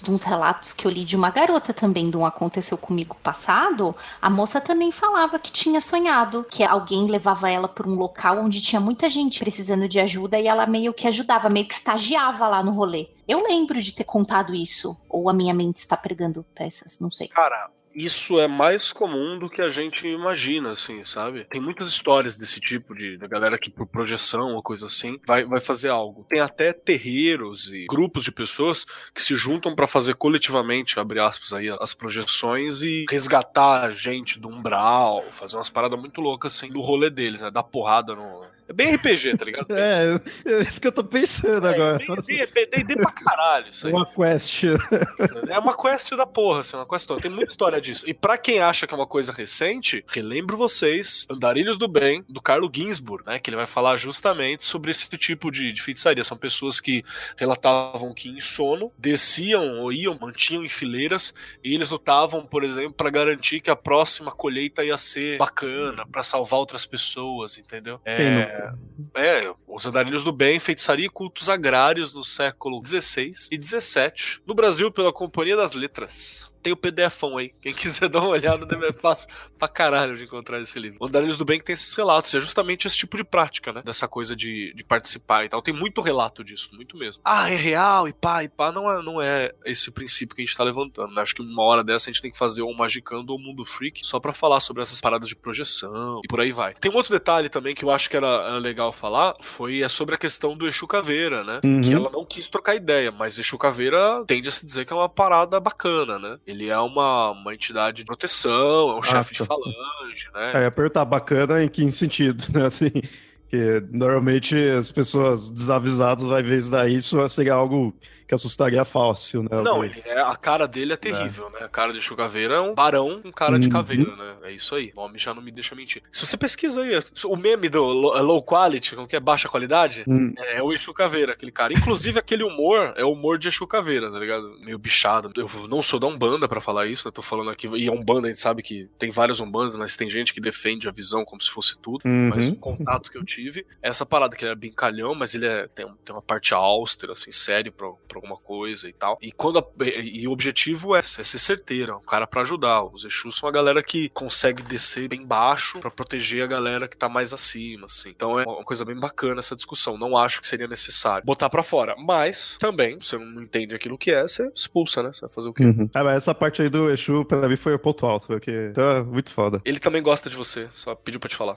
dos relatos que eu li de uma garota também, de um aconteceu comigo passado, a moça também falava que tinha sonhado, que alguém levava ela pra um local onde tinha muita gente precisando de ajuda e ela meio que ajudava, meio que estagiava lá no rolê. Eu lembro de ter contado isso, ou a minha mente está pregando peças, não sei. Cara, isso é mais comum do que a gente imagina, assim, sabe? Tem muitas histórias desse tipo, da galera que por projeção ou coisa assim, vai fazer algo. Tem até terreiros e grupos de pessoas que se juntam pra fazer coletivamente, abre aspas aí, as projeções e resgatar gente do umbral, fazer umas paradas muito loucas, assim, do rolê deles, né? Dar porrada no... bem RPG, tá ligado? É isso que eu tô pensando agora. D&D pra caralho, isso aí. Uma quest. É uma quest da porra, assim, uma quest toda. Tem muita história disso. E pra quem acha que é uma coisa recente, relembro vocês, Andarilhos do Bem, do Carlo Ginzburg, né? Que ele vai falar justamente sobre esse tipo de feitiçaria. São pessoas que relatavam que em sono desciam ou iam, mantinham em fileiras e eles lutavam, por exemplo, pra garantir que a próxima colheita ia ser bacana, pra salvar outras pessoas, entendeu? Os Andarilhos do Bem, feitiçaria e cultos agrários no século XVI e XVII, no Brasil pela Companhia das Letras. Tem o PDFão aí. Quem quiser dar uma olhada, é fácil pra caralho de encontrar esse livro. O Andarilhos do Bem que tem esses relatos. É justamente esse tipo de prática, né? Dessa coisa de participar e tal. Tem muito relato disso, muito mesmo. Ah, é real e pá. Não é esse princípio que a gente tá levantando, né? Acho que uma hora dessa a gente tem que fazer ou Magicando ou Mundo Freak só pra falar sobre essas paradas de projeção e por aí vai. Tem um outro detalhe também que eu acho que era legal falar, foi sobre a questão do Exu Caveira, né? Uhum. Que ela não quis trocar ideia, mas Exu Caveira tende a se dizer que é uma parada bacana, né? Ele é uma entidade de proteção, é um chefe de falange, né? Eu ia perguntar, bacana em que sentido, né? Assim, que normalmente as pessoas desavisadas vai ver isso daí, isso seria algo que assustaria fácil, né? Não, a cara dele é terrível, né? A cara de Exu Caveira é um barão com cara de caveira, né? É isso aí. O nome já não me deixa mentir. Se você pesquisa aí, o meme do low quality, como que é baixa qualidade, é o Exu Caveira, aquele cara. Inclusive, aquele humor é o humor de Exu Caveira, tá ligado? Meio bichado. Eu não sou da Umbanda pra falar isso, eu tô falando aqui. E a Umbanda, a gente sabe que tem várias Umbandas, mas tem gente que defende a visão como se fosse tudo. Mas o contato que eu tive, essa parada que ele é brincalhão, mas ele tem uma parte austera, assim, sério pra alguma coisa e tal. E o objetivo é ser certeiro, um cara pra ajudar. Os Exus são uma galera que consegue descer bem baixo pra proteger a galera que tá mais acima, assim. Então é uma coisa bem bacana essa discussão. Não acho que seria necessário botar pra fora. Mas, também, você não entende aquilo que é, você expulsa, né? Você vai fazer o quê? Mas essa parte aí do Exu, pra mim, foi o ponto alto, porque tá muito foda. Ele também gosta de você, só pediu pra te falar.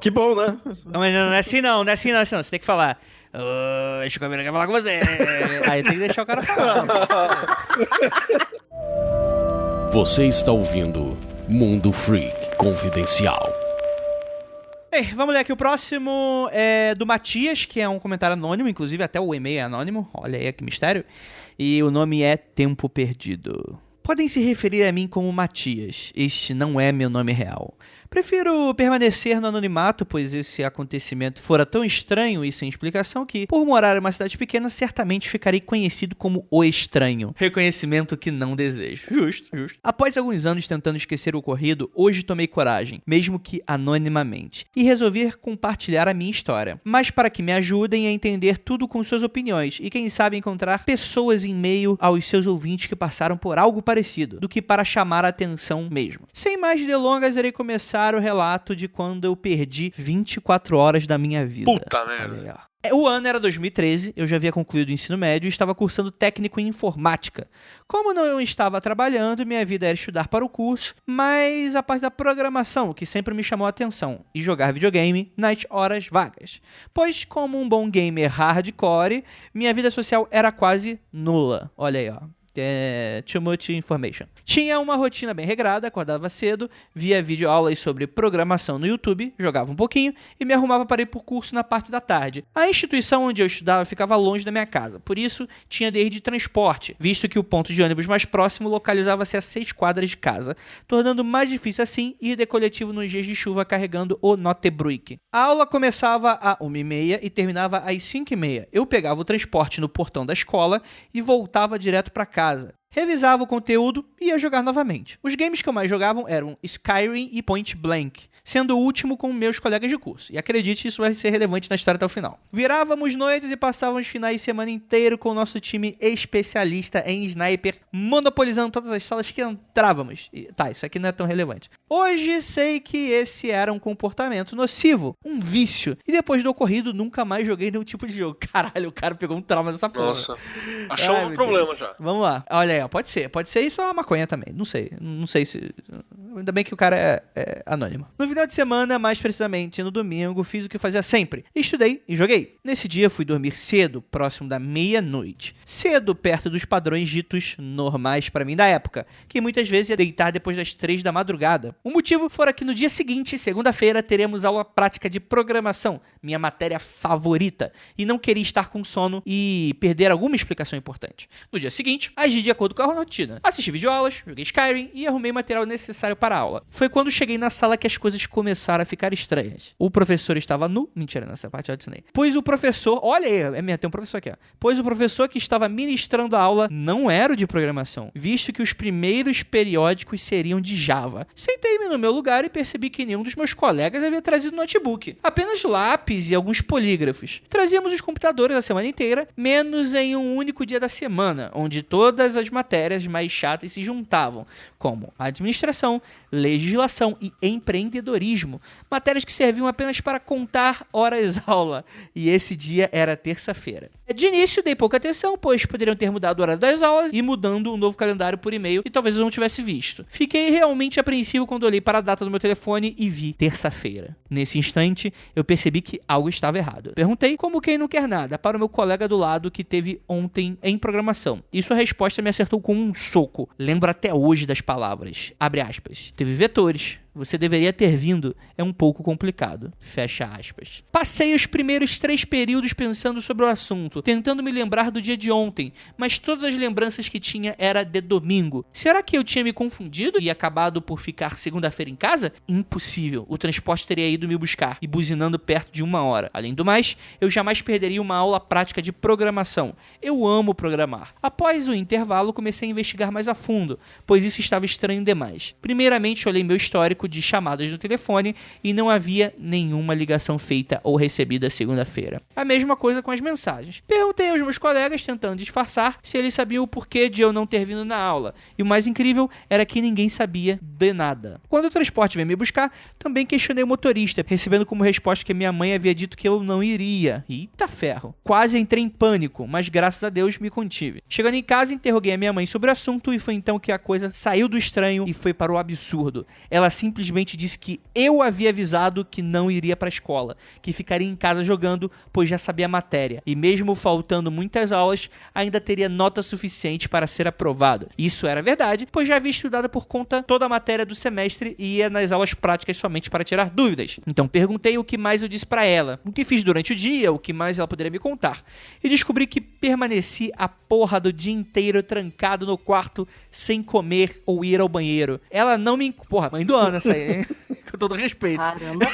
Que bom, né? Não é assim não. Você tem que falar. Exu Caveira quer falar com você. Aí tem que deixar o cara falar. Você está ouvindo Mundo Freak Confidencial. Bem, vamos ler aqui o próximo é do Matias, que é um comentário anônimo, inclusive até o e-mail é anônimo. Olha aí que mistério. E o nome é Tempo Perdido. Podem se referir a mim como Matias. Este não é meu nome real. Prefiro permanecer no anonimato, pois esse acontecimento fora tão estranho e sem explicação que, por morar em uma cidade pequena, certamente ficarei conhecido como o estranho. Reconhecimento que não desejo. Justo. Após alguns anos tentando esquecer o ocorrido, hoje tomei coragem, mesmo que anonimamente, e resolvi compartilhar a minha história. Mas para que me ajudem a entender tudo com suas opiniões e quem sabe encontrar pessoas em meio aos seus ouvintes que passaram por algo parecido, do que para chamar a atenção mesmo. Sem mais delongas, irei começar o relato de quando eu perdi 24 horas da minha vida. Puta merda. O ano era 2013, eu já havia concluído o ensino médio e estava cursando técnico em informática. Como não estava trabalhando, minha vida era estudar para o curso, mas a parte da programação, que sempre me chamou a atenção, e jogar videogame nas horas vagas. Pois, como um bom gamer hardcore, minha vida social era quase nula. Olha aí, ó. Too much information. Tinha uma rotina bem regrada, acordava cedo, via videoaulas sobre programação no YouTube, jogava um pouquinho e me arrumava para ir por curso na parte da tarde. A instituição onde eu estudava ficava longe da minha casa, por isso tinha de ir de transporte, visto que o ponto de ônibus mais próximo localizava-se a 6 quadras de casa, tornando mais difícil assim ir de coletivo nos dias de chuva carregando o notebook. A aula começava às 1h30 e terminava às 5h30. Eu pegava o transporte no portão da escola e voltava direto para casa. Revisava o conteúdo e ia jogar novamente. Os games que eu mais jogavam eram Skyrim e Point Blank, sendo o último com meus colegas de curso. E acredite, isso vai ser relevante na história até o final. Virávamos noites e passávamos finais de semana inteiro com o nosso time especialista em sniper, monopolizando todas as salas que entrávamos. Isso aqui não é tão relevante. Hoje sei que esse era um comportamento nocivo, um vício. E depois do ocorrido, nunca mais joguei nenhum tipo de jogo. Caralho, o cara pegou um trauma dessa porra. Nossa, achamos um problema já. Vamos lá. Olha Pode ser. Pode ser isso ou uma maconha também. Não sei se... Ainda bem que o cara é anônimo. No final de semana, mais precisamente no domingo, fiz o que fazia sempre. Estudei e joguei. Nesse dia, fui dormir cedo, próximo da meia-noite. Cedo, perto dos padrões ditos normais pra mim da época, que muitas vezes ia deitar depois das 3 da madrugada. O motivo fora que no dia seguinte, segunda-feira, teremos aula prática de programação, minha matéria favorita, e não queria estar com sono e perder alguma explicação importante. No dia seguinte, agi de acordo com a rotina. Assisti videoaulas, joguei Skyrim e arrumei o material necessário para a aula. Foi quando cheguei na sala que as coisas começaram a ficar estranhas. O professor estava nu. Mentira, nessa parte eu adicionei. Pois o professor... Olha aí, tem um professor aqui, ó. Pois o professor que estava ministrando a aula não era o de programação, visto que os primeiros periódicos seriam de Java. Sentei-me no meu lugar e percebi que nenhum dos meus colegas havia trazido notebook. Apenas lápis e alguns polígrafos. Trazíamos os computadores a semana inteira, menos em um único dia da semana, onde todas as matérias mais chatas se juntavam, como administração, legislação e empreendedorismo. Matérias que serviam apenas para contar horas-aula. E esse dia era terça-feira. De início, dei pouca atenção, pois poderiam ter mudado o horário das aulas e mudando um novo calendário por e-mail e talvez eu não tivesse visto. Fiquei realmente apreensivo quando olhei para a data do meu telefone e vi terça-feira. Nesse instante, eu percebi que algo estava errado. Perguntei, como quem não quer nada, para o meu colega do lado que teve ontem em programação. E sua resposta me acertou com um soco. Lembro até hoje das palavras. Abre aspas. Teve vetores. Você deveria ter vindo, é um pouco complicado. Fecha aspas. Passei os primeiros 3 períodos pensando sobre o assunto, tentando me lembrar do dia de ontem, mas todas as lembranças que tinha era de domingo. Será que eu tinha me confundido e acabado por ficar segunda-feira em casa? Impossível. O transporte teria ido me buscar e buzinando perto de 1 hora. Além do mais, eu jamais perderia uma aula prática de programação. Eu amo programar. Após o intervalo, comecei a investigar mais a fundo, pois isso estava estranho demais. Primeiramente, olhei meu histórico de chamadas no telefone e não havia nenhuma ligação feita ou recebida segunda-feira. A mesma coisa com as mensagens. Perguntei aos meus colegas, tentando disfarçar, se eles sabiam o porquê de eu não ter vindo na aula. E o mais incrível era que ninguém sabia de nada. Quando o transporte veio me buscar, também questionei o motorista, recebendo como resposta que minha mãe havia dito que eu não iria. Eita ferro. Quase entrei em pânico, mas graças a Deus me contive. Chegando em casa, interroguei a minha mãe sobre o assunto e foi então que a coisa saiu do estranho e foi para o absurdo. Ela simplesmente disse que eu havia avisado que não iria para a escola, que ficaria em casa jogando, pois já sabia a matéria. E mesmo faltando muitas aulas, ainda teria nota suficiente para ser aprovado. Isso era verdade, pois já havia estudado por conta toda a matéria do semestre e ia nas aulas práticas somente para tirar dúvidas. Então perguntei o que mais eu disse para ela, o que fiz durante o dia, o que mais ela poderia me contar. E descobri que permaneci a porra do dia inteiro trancado no quarto, sem comer ou ir ao banheiro. Ela não me... Porra, mãe do ano essa aí, hein? Com todo respeito. Caramba.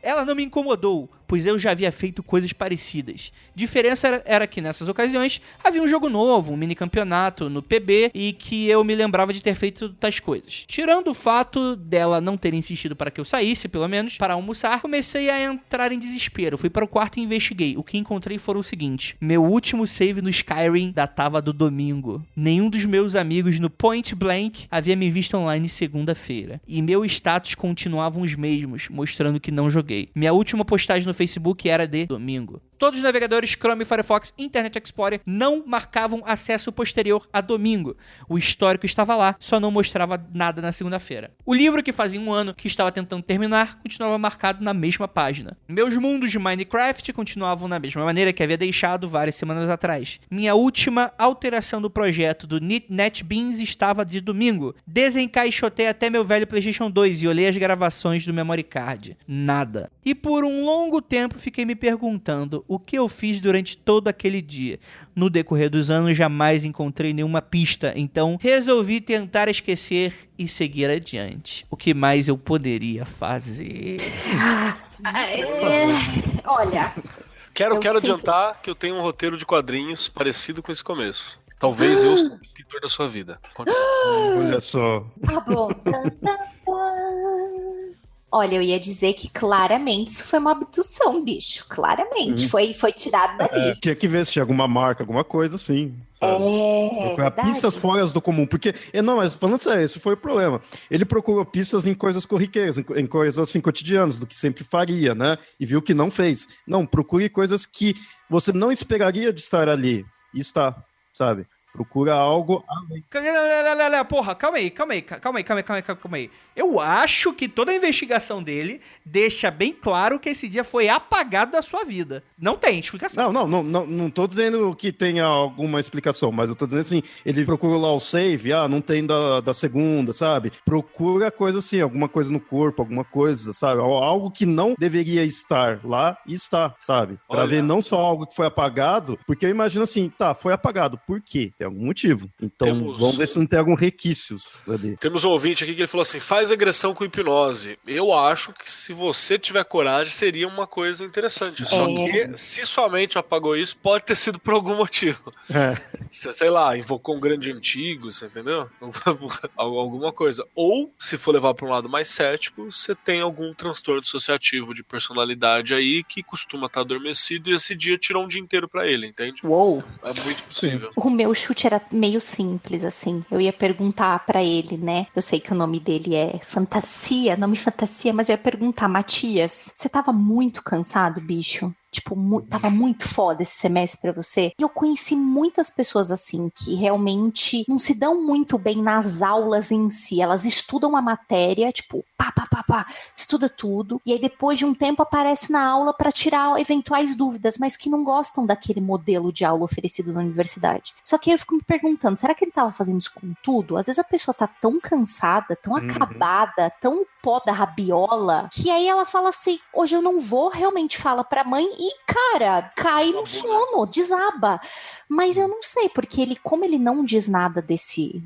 Ela não me incomodou, pois eu já havia feito coisas parecidas. Diferença era que nessas ocasiões havia um jogo novo, um mini campeonato no PB e que eu me lembrava de ter feito tais coisas. Tirando o fato dela não ter insistido para que eu saísse, pelo menos, para almoçar, comecei a entrar em desespero. Fui para o quarto e investiguei. O que encontrei foram o seguinte: meu último save no Skyrim datava do domingo. Nenhum dos meus amigos no Point Blank havia me visto online segunda-feira. E meu status continuavam os mesmos, mostrando que não joguei. Minha última postagem no Facebook era de domingo. Todos os navegadores Chrome, Firefox e Internet Explorer não marcavam acesso posterior a domingo. O histórico estava lá, só não mostrava nada na segunda-feira. O livro, que fazia 1 ano que estava tentando terminar, continuava marcado na mesma página. Meus mundos de Minecraft continuavam na mesma maneira que havia deixado várias semanas atrás. Minha última alteração do projeto do NetBeans estava de domingo. Desencaixotei até meu velho PlayStation 2 e olhei as gravações do memory card. Nada. E por um longo tempo fiquei me perguntando o que eu fiz durante todo aquele dia. No decorrer dos anos jamais encontrei nenhuma pista, então resolvi tentar esquecer e seguir adiante. O que mais eu poderia fazer? Olha... Quero sinto... adiantar que eu tenho um roteiro de quadrinhos parecido com esse começo. Talvez eu seja o escritor da sua vida. Olha só. Tá bom. Olha, eu ia dizer que claramente isso foi uma abdução, bicho. Claramente. Foi tirado dali. Tinha que ver se tinha alguma marca, alguma coisa assim. Sabe? Procurar pistas fora do comum. Porque, não, mas falando sério, esse foi o problema. Ele procurou pistas em coisas corriqueiras, em coisas assim cotidianas, do que sempre faria, né? E viu que não fez. Não, procure coisas que você não esperaria de estar ali. E está, sabe? Procura algo Porra, calma aí. Eu acho que toda a investigação dele deixa bem claro que esse dia foi apagado da sua vida. Não tem explicação. Não tô dizendo que tenha alguma explicação, mas eu tô dizendo assim, ele procura lá o save, não tem da segunda, sabe? Procura coisa assim, alguma coisa no corpo, alguma coisa, sabe? Algo que não deveria estar lá e está, sabe? Pra ver não só algo que foi apagado, porque eu imagino assim, tá, foi apagado, por quê? Tem algum motivo. Então, vamos ver se não tem algum requisitos ali. Temos um ouvinte aqui que ele falou assim, faz regressão com hipnose. Eu acho que se você tiver coragem, seria uma coisa interessante. Só que, se sua mente apagou isso, pode ter sido por algum motivo. Você, sei lá, invocou um grande antigo, você entendeu? Alguma coisa. Ou, se for levar para um lado mais cético, você tem algum transtorno dissociativo de personalidade aí que costuma estar adormecido e esse dia tirou um dia inteiro pra ele, entende? Uou! É muito possível. O meu chute era meio simples, assim. Eu ia perguntar pra ele, né? Eu sei que o nome dele é Fantasia, nome Fantasia, mas eu ia perguntar, Matias, você tava muito cansado, bicho? Tipo, tava muito foda esse semestre pra você. E eu conheci muitas pessoas assim, que realmente não se dão muito bem nas aulas em si. Elas estudam a matéria, tipo, estuda tudo. E aí depois de um tempo aparece na aula pra tirar eventuais dúvidas, mas que não gostam daquele modelo de aula oferecido na universidade. Só que eu fico me perguntando, será que ele tava fazendo isso com tudo? Às vezes a pessoa tá tão cansada, tão acabada, tão pó da rabiola, que aí ela fala assim, hoje eu não vou, realmente fala pra mãe e, cara, cai no sono, desaba. Mas eu não sei, porque ele, como ele não diz nada desse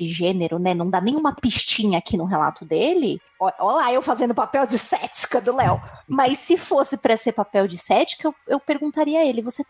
gênero, né, não dá nenhuma pistinha aqui no relato dele, olha lá eu fazendo papel de cética do Léo, mas se fosse pra ser papel de cética, eu perguntaria a ele, você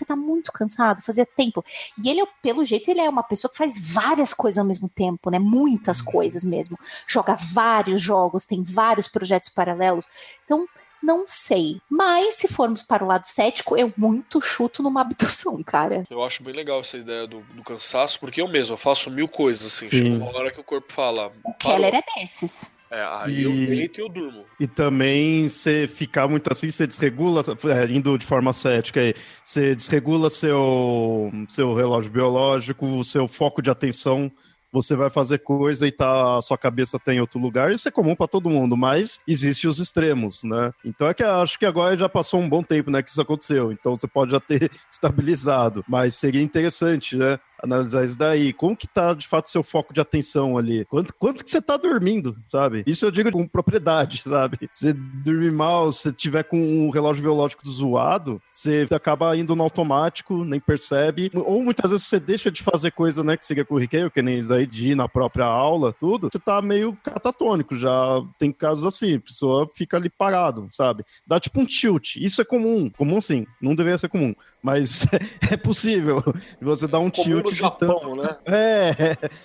tá muito cansado? Fazia tempo. E ele, pelo jeito, ele é uma pessoa que faz várias coisas ao mesmo tempo, né, muitas coisas mesmo, joga vários jogos, tem vários projetos paralelos, então não sei, mas se formos para o lado cético, eu muito chuto numa abdução, cara. Eu acho bem legal essa ideia do cansaço, porque eu faço 1000 coisas, assim, chega uma hora que o corpo fala... O Keller é desses. Aí eu deito e eu durmo. E também, você ficar muito assim, você desregula, indo de forma cética aí, você desregula seu relógio biológico, seu foco de atenção, você vai fazer coisa e a sua cabeça tá em outro lugar, isso é comum pra todo mundo, mas existem os extremos, né? Então é que eu acho que agora já passou um bom tempo, né, que isso aconteceu, então você pode já ter estabilizado, mas seria interessante, né, analisar isso daí. Como que tá, de fato, seu foco de atenção ali? Quanto que você tá dormindo, sabe? Isso eu digo com propriedade, sabe? Se dormir mal, se tiver com o relógio biológico zoado, você acaba indo no automático, nem percebe. Ou muitas vezes você deixa de fazer coisa, né, que seria corriqueiro, que nem isso aí de ir na própria aula, tudo, você tá meio catatônico. Já tem casos assim, a pessoa fica ali parado, sabe? Dá tipo um tilt. Isso é comum. Comum sim, não deveria ser comum. Mas é possível você dar um tilt no Japão, né?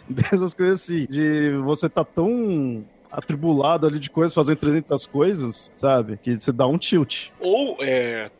Dessas coisas assim, de você tá tão atribulado ali de coisas, fazendo 300 coisas, sabe? Que você dá um tilt. Ou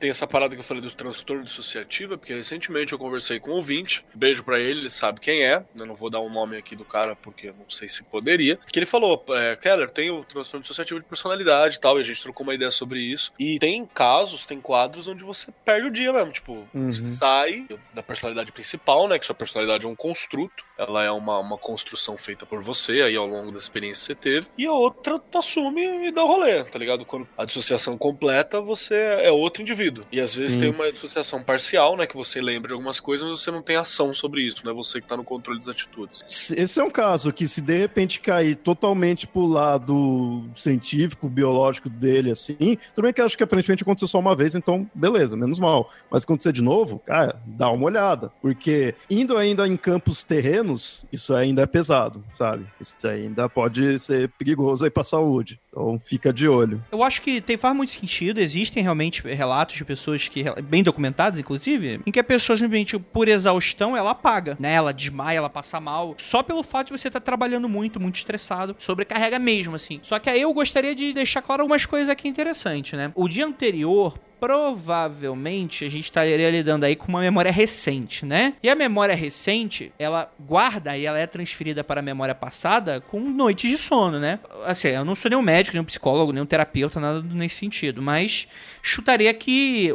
tem essa parada que eu falei do transtorno dissociativo, porque recentemente eu conversei com um ouvinte, beijo pra ele sabe quem é, eu não vou dar o nome aqui do cara porque eu não sei se poderia, que ele falou, Keller, tem o transtorno dissociativo de personalidade e tal, e a gente trocou uma ideia sobre isso, e tem casos, tem quadros onde você perde o dia mesmo, tipo, você sai da personalidade principal, né, que sua personalidade é um construto, ela é uma construção feita por você aí ao longo da experiência que você teve, e a outra assume e dá o rolê, tá ligado? Quando a dissociação completa, você é outro indivíduo. E às vezes tem uma dissociação parcial, né? Que você lembra de algumas coisas, mas você não tem ação sobre isso, não é você que tá no controle das atitudes. Esse é um caso que, se de repente cair totalmente pro lado científico, biológico dele, assim, tudo bem que eu acho que aparentemente aconteceu só uma vez, então beleza, menos mal. Mas acontecer de novo, cara, dá uma olhada. Porque indo ainda em campos terrenos, isso ainda é pesado, sabe? Isso ainda pode ser perigoso aí pra saúde. Então fica de olho. Eu acho que faz muito sentido, existem realmente relatos de pessoas que, bem documentados inclusive, em que a pessoa simplesmente por exaustão, ela apaga, né? Ela desmaia, ela passa mal, só pelo fato de você estar trabalhando muito estressado, sobrecarrega mesmo, assim. Só que aí eu gostaria de deixar claro algumas coisas aqui interessantes, né? O dia anterior, provavelmente a gente estaria lidando aí com uma memória recente, né? E a memória recente, ela guarda e ela é transferida para a memória passada com noites de sono, né? Assim, eu não sou nenhum médico, nenhum psicólogo, nenhum terapeuta, nada nesse sentido, mas chutaria que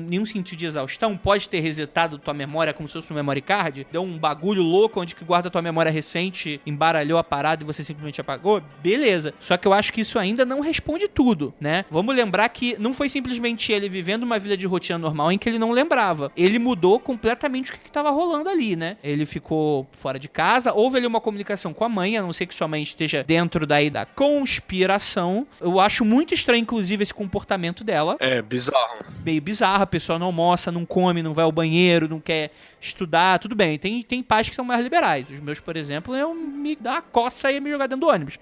nenhum sentido de exaustão pode ter resetado tua memória como se fosse um memory card, deu um bagulho louco onde que guarda tua memória recente, embaralhou a parada e você simplesmente apagou, beleza. Só que eu acho que isso ainda não responde tudo, né? Vamos lembrar que não foi simplesmente ele vivendo uma vida de rotina normal em que ele não lembrava. Ele mudou completamente o que estava rolando ali, né? Ele ficou fora de casa, houve ali uma comunicação com a mãe, a não ser que sua mãe esteja dentro daí da conspiração. Eu acho muito estranho, inclusive, esse comportamento dela. É, bizarro. Meio bizarro, a pessoa não almoça, não come, não vai ao banheiro, não quer estudar, tudo bem. Tem pais que são mais liberais. Os meus, por exemplo, eu me dar a coça e me jogar dentro do ônibus.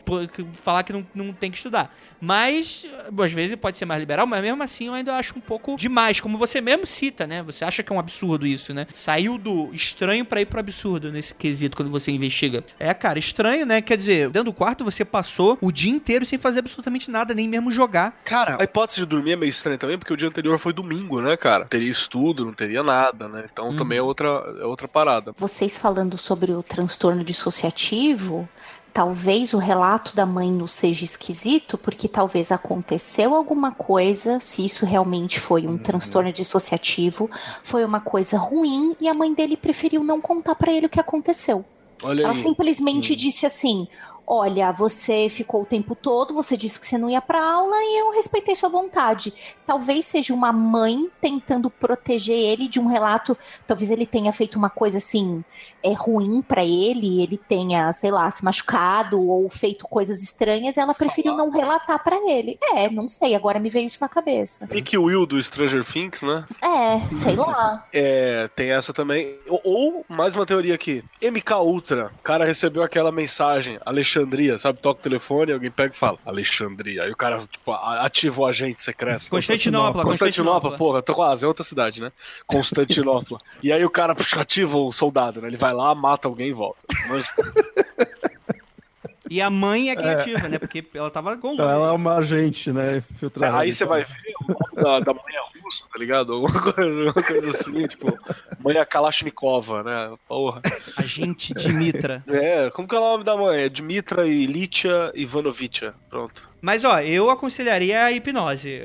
Falar que não tem que estudar. Mas, às vezes pode ser mais liberal, mas mesmo assim eu ainda acho um pouco demais. Como você mesmo cita, né? Você acha que é um absurdo isso, né? Saiu do estranho pra ir pro absurdo nesse quesito quando você investiga. É, cara, estranho, né? Quer dizer, dentro do quarto você passou o dia inteiro sem fazer absolutamente nada, nem mesmo jogar. Cara, a hipótese de dormir é meio estranha também, porque o dia anterior foi domingo, né, cara? Não teria estudo, não teria nada, né? Então também é outra parada. Vocês falando sobre o transtorno dissociativo, talvez o relato da mãe não seja esquisito, porque talvez aconteceu alguma coisa, se isso realmente foi um transtorno dissociativo, foi uma coisa ruim e a mãe dele preferiu não contar pra ele o que aconteceu. Olha Ela aí. simplesmente disse assim: olha, você ficou o tempo todo, você disse que você não ia pra aula e eu respeitei sua vontade. Talvez seja uma mãe tentando proteger ele de um relato, talvez ele tenha feito uma coisa assim, ruim pra ele tenha, sei lá, se machucado ou feito coisas estranhas, e ela preferiu não relatar pra ele. Não sei, agora me veio isso na cabeça. Nick Will do Stranger Things, né? Sei lá. Tem essa também. Ou, mais uma teoria aqui. MK Ultra. O cara recebeu aquela mensagem, Alexandria, sabe? Toca o telefone, alguém pega e fala, Alexandria. Aí o cara, tipo, ativa o agente secreto. Constantinopla, porra, tô quase, é outra cidade, né? Constantinopla. E aí o cara ativa o soldado, né? Ele vai lá, mata alguém e volta. Mas... E a mãe é criativa, né? Porque ela tava com Então ela é uma agente, né? Filtrada. Aí você vai ver o nome da mãe é russa, tá ligado? Alguma coisa assim, tipo, mãe é Kalashnikova, né? Porra. Agente Dimitra. Como que é o nome da mãe? É Dimitra e Litia Ivanovicha. Pronto. Mas, ó, eu aconselharia a hipnose.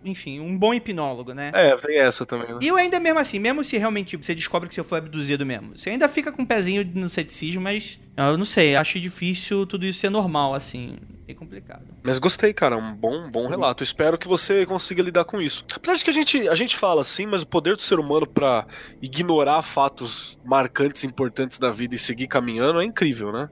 Enfim, um bom hipnólogo, né? Vem essa também, né? E eu ainda mesmo assim, mesmo se realmente você descobre que você foi abduzido mesmo, você ainda fica com um pezinho no ceticismo, mas eu não sei, acho difícil tudo isso ser normal, assim. É complicado. Mas gostei, cara, um bom relato. Espero que você consiga lidar com isso. Apesar de que a gente fala assim, mas o poder do ser humano pra ignorar fatos marcantes, importantes da vida e seguir caminhando é incrível, né?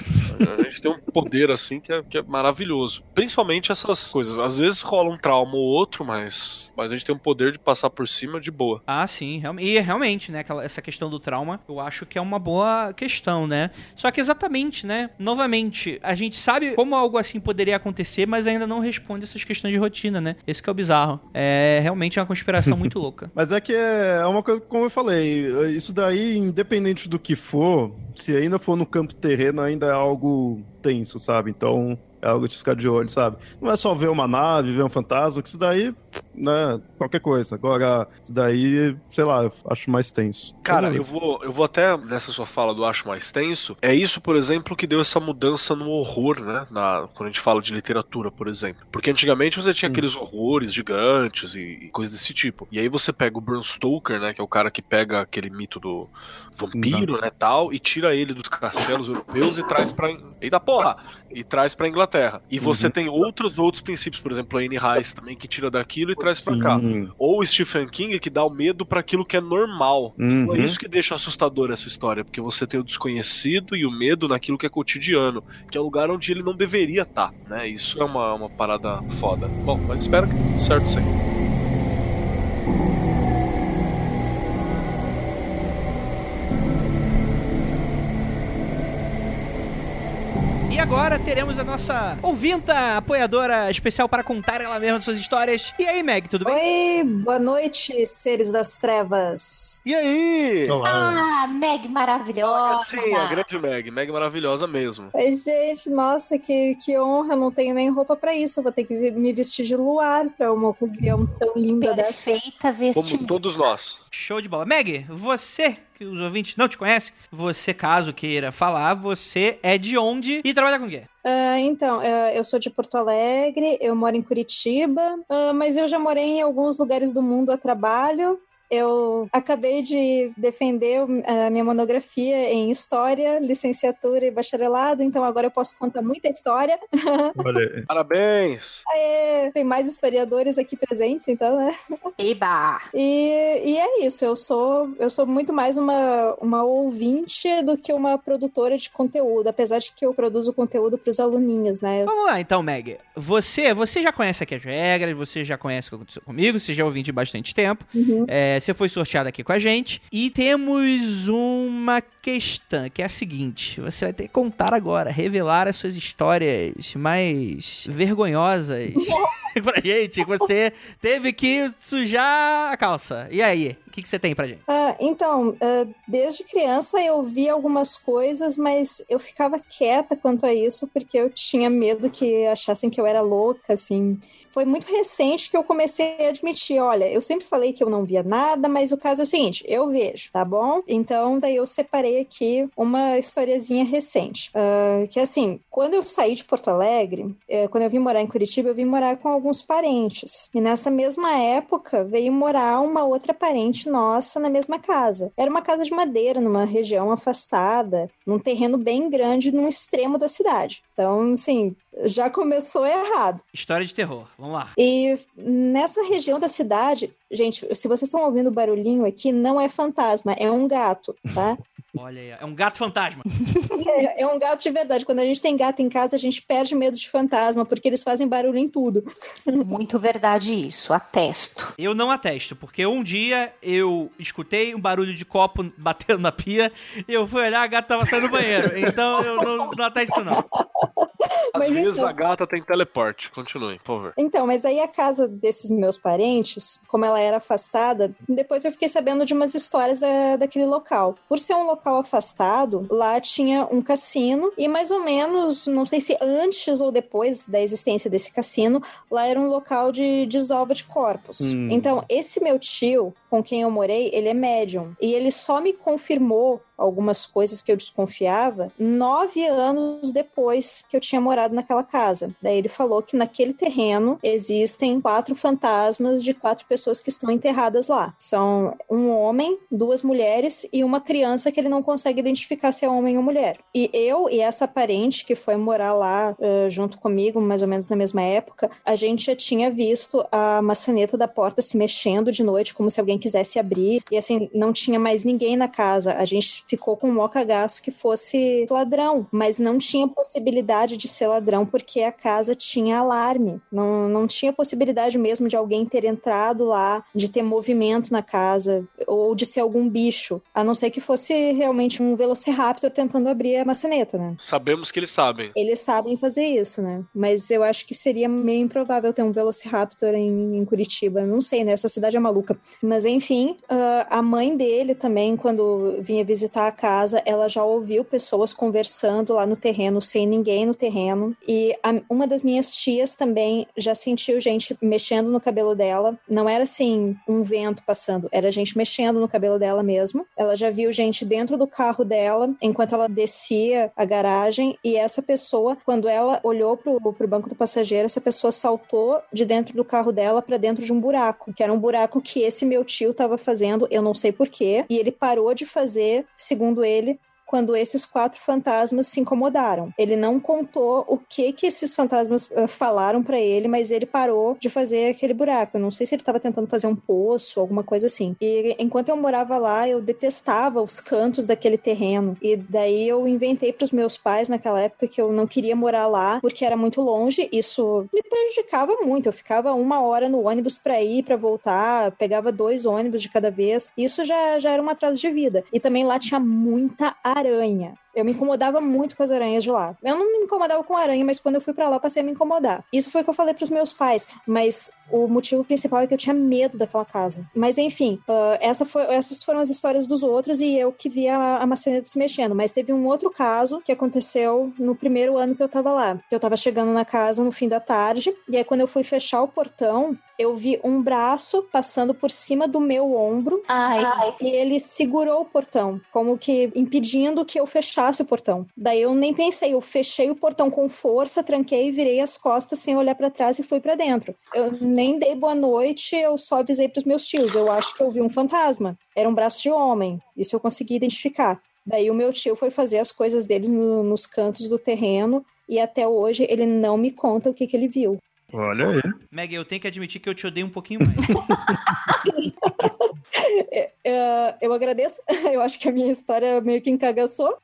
A gente tem um poder assim que é maravilhoso. Principalmente essas coisas. Às vezes rola um trauma ou outro, mas a gente tem um poder de passar por cima de boa. Ah, sim. E realmente, né, essa questão do trauma, eu acho que é uma boa questão, né? Só que exatamente, né? Novamente, a gente sabe como algo assim poderia acontecer, mas ainda não responde essas questões de rotina, né? Esse que é o bizarro. É realmente uma conspiração muito louca. Mas é que é uma coisa, como eu falei, isso daí, independente do que for, se ainda for no campo terreno, ainda é algo tenso, sabe? Então, é algo de ficar de olho, sabe? Não é só ver uma nave, ver um fantasma, que isso daí, né, qualquer coisa. Agora, isso daí, sei lá, eu acho mais tenso. Cara, eu vou até nessa sua fala do acho mais tenso. É isso, por exemplo, que deu essa mudança no horror, né? Quando a gente fala de literatura, por exemplo. Porque antigamente você tinha aqueles horrores gigantes e coisas desse tipo. E aí você pega o Bram Stoker, né? Que é o cara que pega aquele mito do vampiro, né, tal, e tira ele dos castelos europeus e traz pra... Eita porra! E traz pra Inglaterra. E você tem outros princípios, por exemplo, a Anne Rice também, que tira daquilo e traz pra cá. Ou o Stephen King, que dá o medo pra aquilo que é normal. Então é isso que deixa assustador essa história, porque você tem o desconhecido e o medo naquilo que é cotidiano, que é o lugar onde ele não deveria estar, né? Isso é uma parada foda. Bom, mas espero que tudo certo sim. agora teremos a nossa ouvinta apoiadora especial para contar ela mesma suas histórias. E aí, Meg, tudo bem? Oi, boa noite, seres das trevas. E aí? Ah, Meg maravilhosa. Sim, a grande Meg. Meg maravilhosa mesmo. Oi, gente, nossa, que honra, eu não tenho nem roupa pra isso, eu vou ter que me vestir de luar pra uma ocasião tão linda dessa. Perfeita vestimenta. Como todos nós. Show de bola. Meg, você, que os ouvintes não te conhecem, você, caso queira falar, você é de onde e trabalha com o quê? Então, eu sou de Porto Alegre, eu moro em Curitiba, mas eu já morei em alguns lugares do mundo a trabalho. Eu acabei de defender a minha monografia em História, licenciatura e bacharelado, então agora eu posso contar muita história. Olha, Parabéns! Tem mais historiadores aqui presentes, então, né? Eba! E é isso, eu sou muito mais uma ouvinte do que uma produtora de conteúdo, apesar de que eu produzo conteúdo para os aluninhos, né? Vamos lá, então, Meg. Você já conhece aqui as regras, você já conhece o que aconteceu comigo, você já é ouvinte há bastante tempo. Uhum. Você foi sorteado aqui com a gente. E temos uma questão, que é a seguinte. Você vai ter que contar agora, revelar as suas histórias mais vergonhosas pra gente. Você teve que sujar a calça. E aí? O que você tem pra gente? Então, desde criança eu vi algumas coisas, mas eu ficava quieta quanto a isso, porque eu tinha medo que achassem que eu era louca, assim. Foi muito recente que eu comecei a admitir, olha, eu sempre falei que eu não via nada, mas o caso é o seguinte, eu vejo, tá bom? Então, daí eu separei aqui uma historiazinha recente. Que assim, quando eu saí de Porto Alegre, quando eu vim morar em Curitiba, eu vim morar com alguns parentes. E nessa mesma época, veio morar uma outra parente nossa na mesma casa. Era uma casa de madeira, numa região afastada, num terreno bem grande, num extremo da cidade. Então, assim, já começou errado. História de terror, vamos lá. E nessa região da cidade, gente, se vocês estão ouvindo barulhinho aqui, não é fantasma, é um gato, tá? Olha aí, é um gato fantasma. É um gato de verdade. Quando a gente tem gato em casa, a gente perde medo de fantasma, porque eles fazem barulho em tudo. Muito verdade isso, atesto. Eu não atesto, porque um dia eu escutei um barulho de copo batendo na pia e eu fui olhar, a gata tava saindo do banheiro. Então eu não atesto isso, não. Às Mas vezes então- a gata tem teleporte. Continue, por favor. Então, mas aí a casa desses meus parentes, como ela era afastada, depois eu fiquei sabendo de umas histórias daquele local. Por ser um local afastado, lá tinha um cassino e mais ou menos, não sei se antes ou depois da existência desse cassino, lá era um local de desova de corpos. Então, esse meu tio, com quem eu morei, ele é médium. E ele só me confirmou algumas coisas que eu desconfiava 9 anos depois que eu tinha morado naquela casa. Daí ele falou que naquele terreno existem 4 fantasmas de 4 pessoas que estão enterradas lá. São um homem, 2 mulheres e uma criança que ele não consegue identificar se é homem ou mulher. E eu e essa parente que foi morar lá junto comigo, mais ou menos na mesma época, a gente já tinha visto a maçaneta da porta se mexendo de noite, como se alguém quisesse abrir. E assim, não tinha mais ninguém na casa. A gente ficou com um maior cagaço que fosse ladrão, mas não tinha possibilidade de ser ladrão porque a casa tinha alarme. Não tinha possibilidade mesmo de alguém ter entrado lá, de ter movimento na casa ou de ser algum bicho, a não ser que fosse realmente um Velociraptor tentando abrir a maçaneta, né? Sabemos que eles sabem. Eles sabem fazer isso, né? Mas eu acho que seria meio improvável ter um Velociraptor em Curitiba. Não sei, né? Essa cidade é maluca. Mas enfim, a mãe dele também, quando vinha visitar a casa, ela já ouviu pessoas conversando lá no terreno, sem ninguém no terreno. E uma das minhas tias também já sentiu gente mexendo no cabelo dela. Não era assim, um vento passando, era gente mexendo no cabelo dela mesmo. Ela já viu gente dentro do carro dela, enquanto ela descia a garagem, e essa pessoa, quando ela olhou pro banco do passageiro, essa pessoa saltou de dentro do carro dela pra dentro de um buraco, que era um buraco que esse meu tio tava fazendo, eu não sei porquê, e ele parou de fazer, segundo ele, quando esses 4 fantasmas se incomodaram. Ele não contou o que esses fantasmas falaram pra ele, mas ele parou de fazer aquele buraco. Eu não sei se ele estava tentando fazer um poço, alguma coisa assim. E enquanto eu morava lá, eu detestava os cantos daquele terreno. E daí eu inventei pros meus pais naquela época que eu não queria morar lá, porque era muito longe. Isso me prejudicava muito. Eu ficava 1 hora no ônibus pra ir, pra voltar, pegava 2 ônibus de cada vez. Isso já era um atraso de vida. E também lá tinha muita aranha. Eu me incomodava muito com as aranhas de lá. Eu não me incomodava com aranha, mas quando eu fui pra lá, eu passei a me incomodar. Isso foi o que eu falei pros meus pais, mas o motivo principal é que eu tinha medo daquela casa. Mas enfim, essas foram as histórias dos outros e eu que vi a maçaneta se mexendo. Mas teve um outro caso que aconteceu no primeiro ano que eu tava lá. Eu tava chegando na casa no fim da tarde, e aí quando eu fui fechar o portão, eu vi um braço passando por cima do meu ombro. E ele segurou o portão, como que impedindo que eu fechasse o portão. Daí eu nem pensei, eu fechei o portão com força, tranquei, virei as costas sem olhar pra trás e fui pra dentro. Eu nem dei boa noite, eu só avisei pros meus tios. Eu acho que eu vi um fantasma. Era um braço de homem. Isso eu consegui identificar. Daí o meu tio foi fazer as coisas dele nos cantos do terreno e até hoje ele não me conta o que ele viu. Olha aí. Meg, eu tenho que admitir que eu te odeio um pouquinho mais. Eu agradeço. Eu acho que a minha história meio que encagaçou.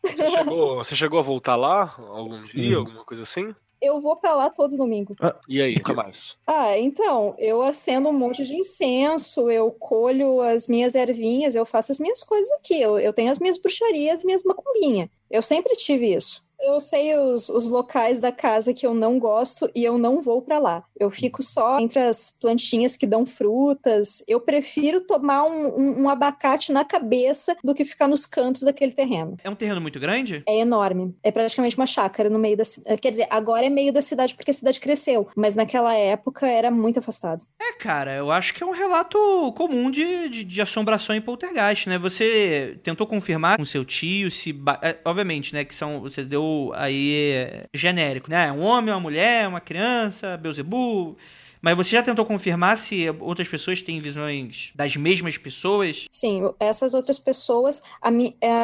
Você chegou a voltar lá algum dia, alguma coisa assim? Eu vou pra lá todo domingo. E aí, o que mais? Então, eu acendo um monte de incenso, eu colho as minhas ervinhas, eu faço as minhas coisas aqui. Eu tenho as minhas bruxarias, minhas macumbinhas. Eu sempre tive isso. Eu sei os locais da casa que eu não gosto e eu não vou pra lá. Eu fico só entre as plantinhas que dão frutas. Eu prefiro tomar um abacate na cabeça do que ficar nos cantos daquele terreno. É um terreno muito grande? É enorme. É praticamente uma chácara no meio da cidade. Quer dizer, agora é meio da cidade porque a cidade cresceu. Mas naquela época era muito afastado. Cara, eu acho que é um relato comum de assombração e poltergeist, né? Você tentou confirmar com seu tio se... obviamente, né, que você deu aí genérico, né? Um homem, uma mulher, uma criança, Beelzebub... Mas você já tentou confirmar se outras pessoas têm visões das mesmas pessoas? Sim, essas outras pessoas, a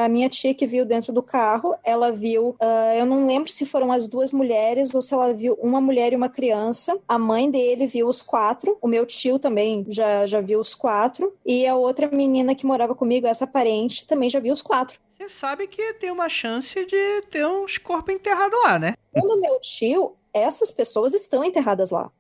minha tia que viu dentro do carro, ela viu, eu não lembro se foram as duas mulheres ou se ela viu uma mulher e uma criança. A mãe dele viu os 4, o meu tio também já viu os 4, e a outra menina que morava comigo, essa parente, também já viu os 4. Você sabe que tem uma chance de ter uns corpos enterrados lá, né? Quando meu tio, essas pessoas estão enterradas lá.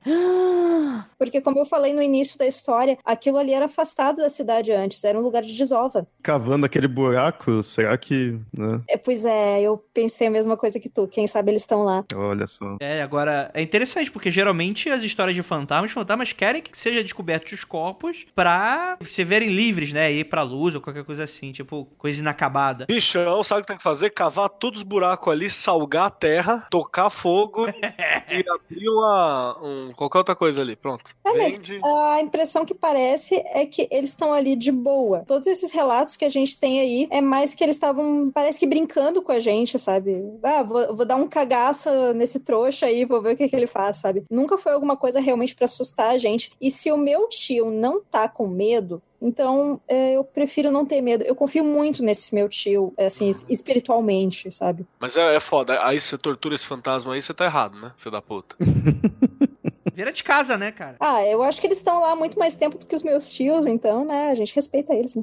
Porque, como eu falei no início da história, aquilo ali era afastado da cidade antes, era um lugar de desova. Cavando aquele buraco, será que... né? Pois é, eu pensei a mesma coisa que tu. Quem sabe eles estão lá. Olha só. Agora, é interessante, porque geralmente as histórias de fantasmas querem que seja descobertos os corpos pra se verem livres, né? Ir pra luz ou qualquer coisa assim, tipo, coisa inacabada. Bichão, sabe o que tem que fazer? Cavar todos os buracos ali, salgar a terra, tocar fogo e abrir qualquer outra coisa ali. Pronto. Mas Vende. a impressão que parece é que eles estão ali de boa. Todos esses relatos que a gente tem aí é mais que eles estavam, parece que brincando com a gente, sabe? Vou dar um cagaço nesse trouxa aí, vou ver o que ele faz, sabe? Nunca foi alguma coisa realmente pra assustar a gente. E se o meu tio não tá com medo, então eu prefiro não ter medo. Eu confio muito nesse meu tio, assim, espiritualmente, sabe? Mas é foda. Aí você tortura esse fantasma aí, você tá errado, né, filho da puta? Vira de casa, né, cara? Eu acho que eles estão lá há muito mais tempo do que os meus tios, então, né, a gente respeita eles, né?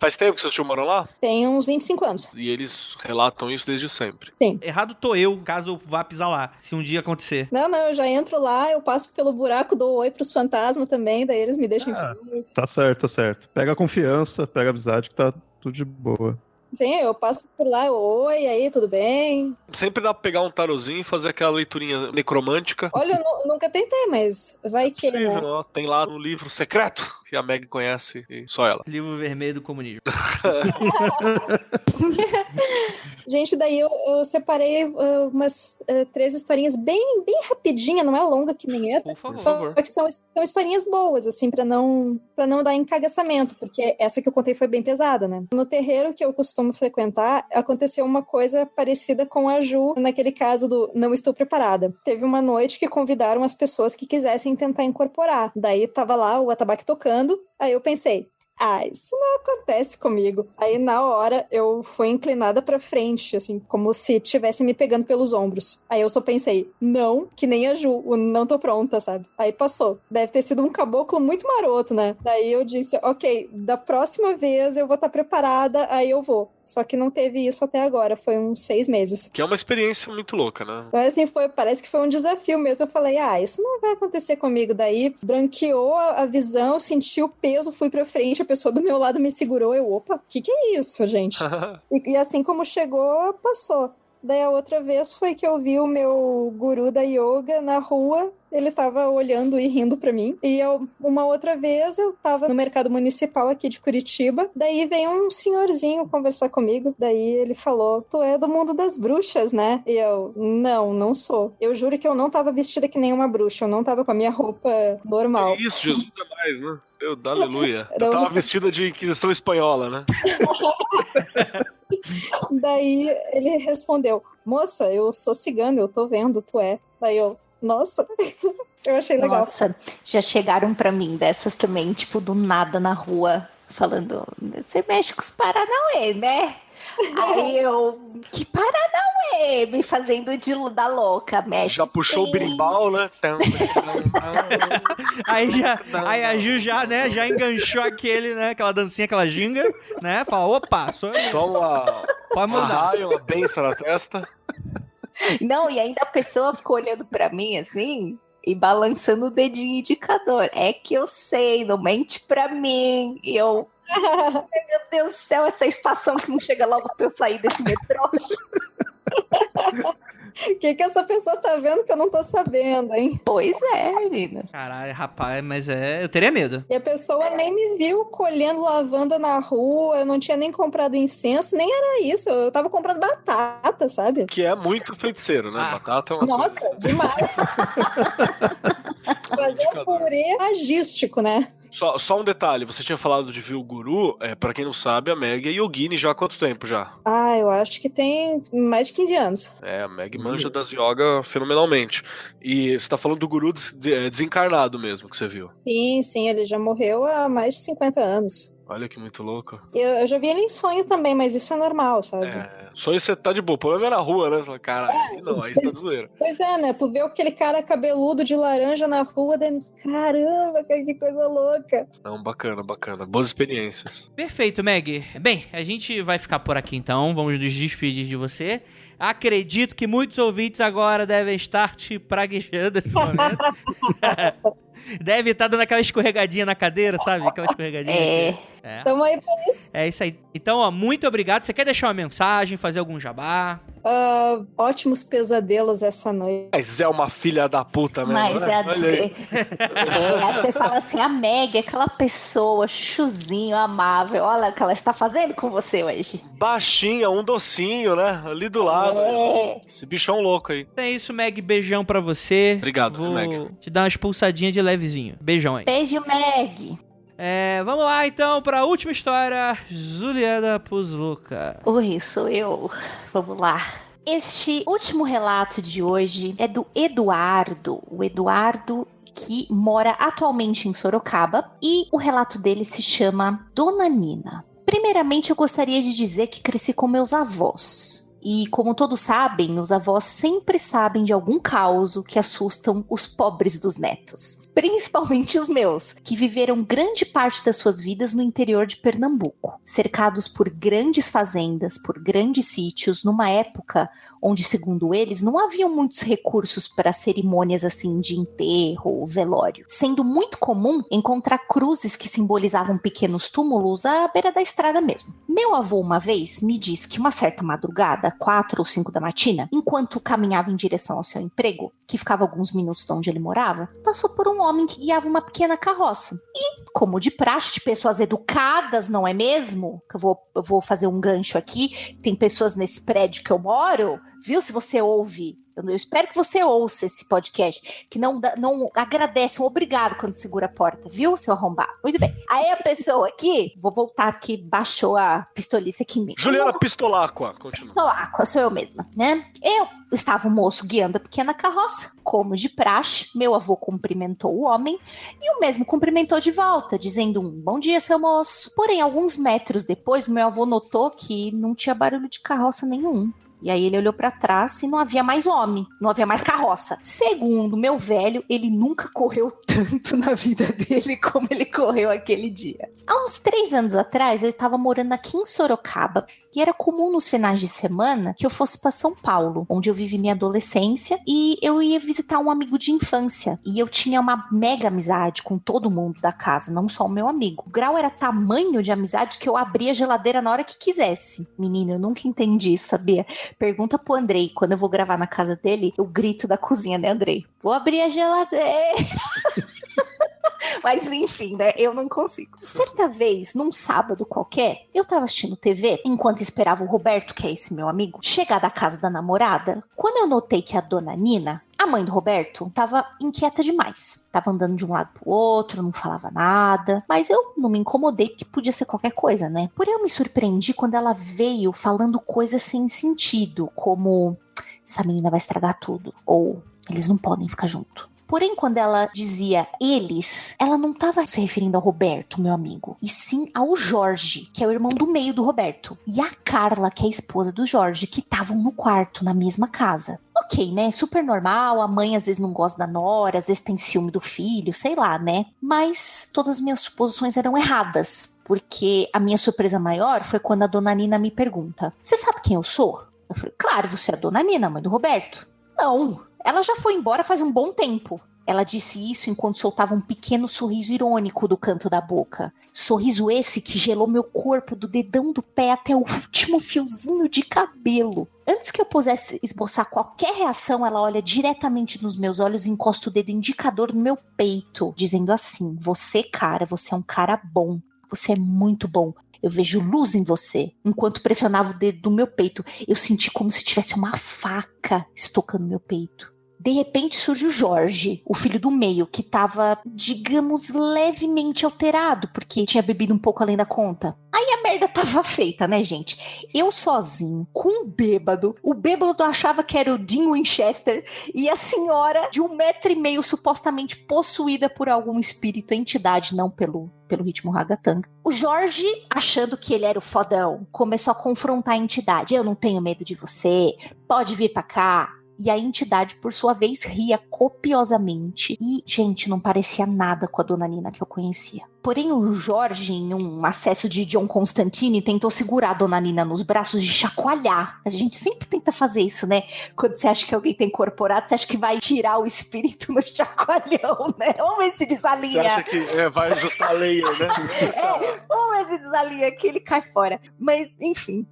Faz tempo que seus tios moram lá? Tem uns 25 anos. E eles relatam isso desde sempre. Sim. Errado tô eu, caso eu vá pisar lá, se um dia acontecer. Não, eu já entro lá, eu passo pelo buraco, dou oi pros fantasmas também, daí eles me deixam em paz. Tá certo. Pega a confiança, pega a amizade que tá tudo de boa. Sim, eu passo por lá, oi, aí, tudo bem? Sempre dá pra pegar um tarozinho e fazer aquela leiturinha necromântica. Olha, eu nunca tentei, mas vai que... Possível, ó. Tem lá no livro secreto, que a Meg conhece e só ela. Livro vermelho do comunismo. Gente, daí eu separei umas 3 historinhas bem rapidinha, não é longa que nem essa. Por favor. Só que são historinhas boas, assim, pra não dar encagaçamento, porque essa que eu contei foi bem pesada, né? No terreiro que eu costumo frequentar, aconteceu uma coisa parecida com a Ju, naquele caso do não estou preparada. Teve uma noite que convidaram as pessoas que quisessem tentar incorporar. Daí tava lá o atabaque tocando, aí eu pensei, isso não acontece comigo. Aí, na hora, eu fui inclinada pra frente, assim, como se estivesse me pegando pelos ombros. Aí eu só pensei, não, que nem a Ju, não tô pronta, sabe? Aí passou. Deve ter sido um caboclo muito maroto, né? Daí eu disse, ok, da próxima vez eu vou estar preparada, aí eu vou. Só que não teve isso até agora, foi uns 6 meses. Que é uma experiência muito louca, né? Mas assim, parece que foi um desafio mesmo. Eu falei, isso não vai acontecer comigo. Daí branqueou a visão, eu senti o peso, fui pra frente, a pessoa do meu lado me segurou. Eu, opa, o que é isso, gente? e assim como chegou, passou. Daí a outra vez foi que eu vi o meu guru da yoga na rua, ele tava olhando e rindo pra mim. E uma outra vez eu tava no mercado municipal aqui de Curitiba, daí veio um senhorzinho conversar comigo, daí ele falou, tu é do mundo das bruxas, né? E eu, não sou. Eu juro que eu não tava vestida que nem uma bruxa, eu não tava com a minha roupa normal. É isso, Jesus é mais, né? Deus, aleluia. Eu tava vestida de Inquisição Espanhola, né? Daí ele respondeu, moça, eu sou cigana, eu tô vendo, tu é. Daí eu, nossa, eu achei legal. Nossa, já chegaram pra mim dessas também, tipo, do nada na rua, falando, você mexe com os Paranauê, né? Aí eu, que Paranauê, me fazendo da louca, mexe. Já puxou sim. o berimbau, né? Aí a Ju já enganchou aquela dancinha, aquela ginga, né? Fala, opa, sou eu. Toma Pode mandar. uma benção na testa. Não, e ainda a pessoa ficou olhando pra mim assim e balançando o dedinho indicador. É que eu sei, não mente pra mim. E eu, meu Deus do céu, essa estação que não chega logo pra eu sair desse metrô. O que essa pessoa tá vendo que eu não tô sabendo, hein? Pois é, menina. Caralho, rapaz, mas eu teria medo. E a pessoa nem me viu colhendo lavanda na rua, eu não tinha nem comprado incenso, nem era isso, eu tava comprando batata, sabe? Que é muito feiticeiro, né? Batata é uma Nossa, coisa. demais. Fazer um purê magístico, né? Só um detalhe, você tinha falado de ver o guru, pra quem não sabe, a Meg é yogini já há quanto tempo já? Eu acho que tem mais de 15 anos. A Meg manja das yoga fenomenalmente. E você tá falando do guru desencarnado mesmo, que você viu. Sim, ele já morreu há mais de 50 anos. Olha que muito louco. Eu já vi ele em sonho também, mas isso é normal, sabe? Sonho você tá de boa, o problema é na rua, né? Você fala, caralho, aí você tá de zoeira. Pois é, né? Tu vê aquele cara cabeludo de laranja na rua, daí, caramba, que coisa louca. Não, bacana. Boas experiências. Perfeito, Meg. Bem, a gente vai ficar por aqui então, vamos nos despedir de você. Acredito que muitos ouvintes agora devem estar te praguejando nesse momento. Deve estar dando aquela escorregadinha na cadeira, sabe? Aquela escorregadinha. Tamo aí pra isso. É isso aí. Então, muito obrigado. Você quer deixar uma mensagem, fazer algum jabá? Ótimos pesadelos essa noite. Mas é uma filha da puta mesmo, Mas né? aí você fala assim, a Meg, aquela pessoa, chuchuzinho, amável, olha o que ela está fazendo com você hoje. Baixinha, um docinho, né? Ali do lado. Esse bichão louco aí. É isso, Meg. Beijão pra você. Obrigado, Vou Meg. te dar uma expulsadinha de levezinho. Beijão aí. Beijo, Meg. Vamos lá, então, pra última história. Juliana Puzluka. Oi, sou eu. Vamos lá. Este último relato de hoje é do Eduardo. O Eduardo que mora atualmente em Sorocaba. E o relato dele se chama Dona Nina. Primeiramente, eu gostaria de dizer que cresci com meus avós. E como todos sabem, os avós sempre sabem de algum causo que assustam os pobres dos netos. Principalmente os meus, que viveram grande parte das suas vidas no interior de Pernambuco, cercados por grandes fazendas, por grandes sítios, numa época onde, segundo eles, não haviam muitos recursos para cerimônias assim de enterro ou velório, sendo muito comum encontrar cruzes que simbolizavam pequenos túmulos à beira da estrada mesmo. Meu avô, uma vez, me disse que uma certa madrugada, 4 ou 5 da matina, enquanto caminhava em direção ao seu emprego, que ficava alguns minutos de onde ele morava, passou por um homem que guiava uma pequena carroça. E, como de praxe de pessoas educadas, não é mesmo? Que eu vou fazer um gancho aqui. Tem pessoas nesse prédio que eu moro, viu? Se você ouve, eu espero que você ouça esse podcast, que não agradece, um obrigado quando segura a porta, viu, seu arrombado? Muito bem. Aí a pessoa aqui, vou voltar aqui, baixou a pistolice aqui em mim. Juliana Pistoláqua, continua. Pistoláqua, sou eu mesma, né? Eu estava o moço guiando a pequena carroça, como de praxe, meu avô cumprimentou o homem e o mesmo cumprimentou de volta, dizendo um bom dia, seu moço. Porém, alguns metros depois, meu avô notou que não tinha barulho de carroça nenhum. E aí ele olhou pra trás e não havia mais homem, não havia mais carroça. Segundo meu velho, ele nunca correu tanto na vida dele como ele correu aquele dia. Há uns 3 anos atrás, eu estava morando aqui em Sorocaba e era comum nos finais de semana que eu fosse para São Paulo, onde eu vivi minha adolescência, e eu ia visitar um amigo de infância. E eu tinha uma mega amizade com todo mundo da casa, não só o meu amigo. O grau era tamanho de amizade que eu abria a geladeira na hora que quisesse. Menina, eu nunca entendi isso, sabia? Pergunta pro Andrei, quando eu vou gravar na casa dele, eu grito da cozinha, né, Andrei? Vou abrir a geladeira. Mas enfim, né? Eu não consigo. Certa vez, num sábado qualquer, eu tava assistindo TV enquanto esperava o Roberto, que é esse meu amigo, chegar da casa da namorada. Quando eu notei que a dona Nina, a mãe do Roberto, tava inquieta demais. Tava andando de um lado pro outro, não falava nada. Mas eu não me incomodei, porque podia ser qualquer coisa, né? Porém, eu me surpreendi quando ela veio falando coisas sem sentido, como: essa menina vai estragar tudo. Ou eles não podem ficar junto. Porém, quando ela dizia eles, ela não estava se referindo ao Roberto, meu amigo, e sim ao Jorge, que é o irmão do meio do Roberto, e a Carla, que é a esposa do Jorge, que estavam no quarto, na mesma casa. Ok, né? Super normal, a mãe às vezes não gosta da nora, às vezes tem ciúme do filho, sei lá, né? Mas todas as minhas suposições eram erradas, porque a minha surpresa maior foi quando a dona Nina me pergunta: você sabe quem eu sou? Eu falei: claro, você é a dona Nina, mãe do Roberto. Não. Ela já foi embora faz um bom tempo. Ela disse isso enquanto soltava um pequeno sorriso irônico do canto da boca. Sorriso esse que gelou meu corpo do dedão do pé até o último fiozinho de cabelo. Antes que eu pudesse esboçar qualquer reação, ela olha diretamente nos meus olhos e encosta o dedo indicador no meu peito, dizendo assim: você, cara, você é um cara bom. Você é muito bom. Eu vejo luz em você. Enquanto pressionava o dedo do meu peito, eu senti como se tivesse uma faca estocando meu peito. De repente surge o Jorge, o filho do meio, que estava, digamos, levemente alterado, porque tinha bebido um pouco além da conta. Aí a merda tava feita, né, gente? Eu sozinho, com um bêbado. O bêbado achava que era o Dean Winchester e a senhora de 1,5 metro, supostamente possuída por algum espírito, entidade, não pelo ritmo ragatanga. O Jorge, achando que ele era o fodão, começou a confrontar a entidade. Eu não tenho medo de você, pode vir pra cá. E a entidade, por sua vez, ria copiosamente. E, gente, não parecia nada com a dona Nina que eu conhecia. Porém, o Jorge, em um acesso de John Constantine, tentou segurar a dona Nina nos braços e chacoalhar. A gente sempre tenta fazer isso, né? Quando você acha que alguém tem corporado, você acha que vai tirar o espírito no chacoalhão, né? Vamos ver se desalinha. Você acha que vai ajustar a layer, né? Vamos ver se desalinha aqui, ele cai fora. Mas, enfim,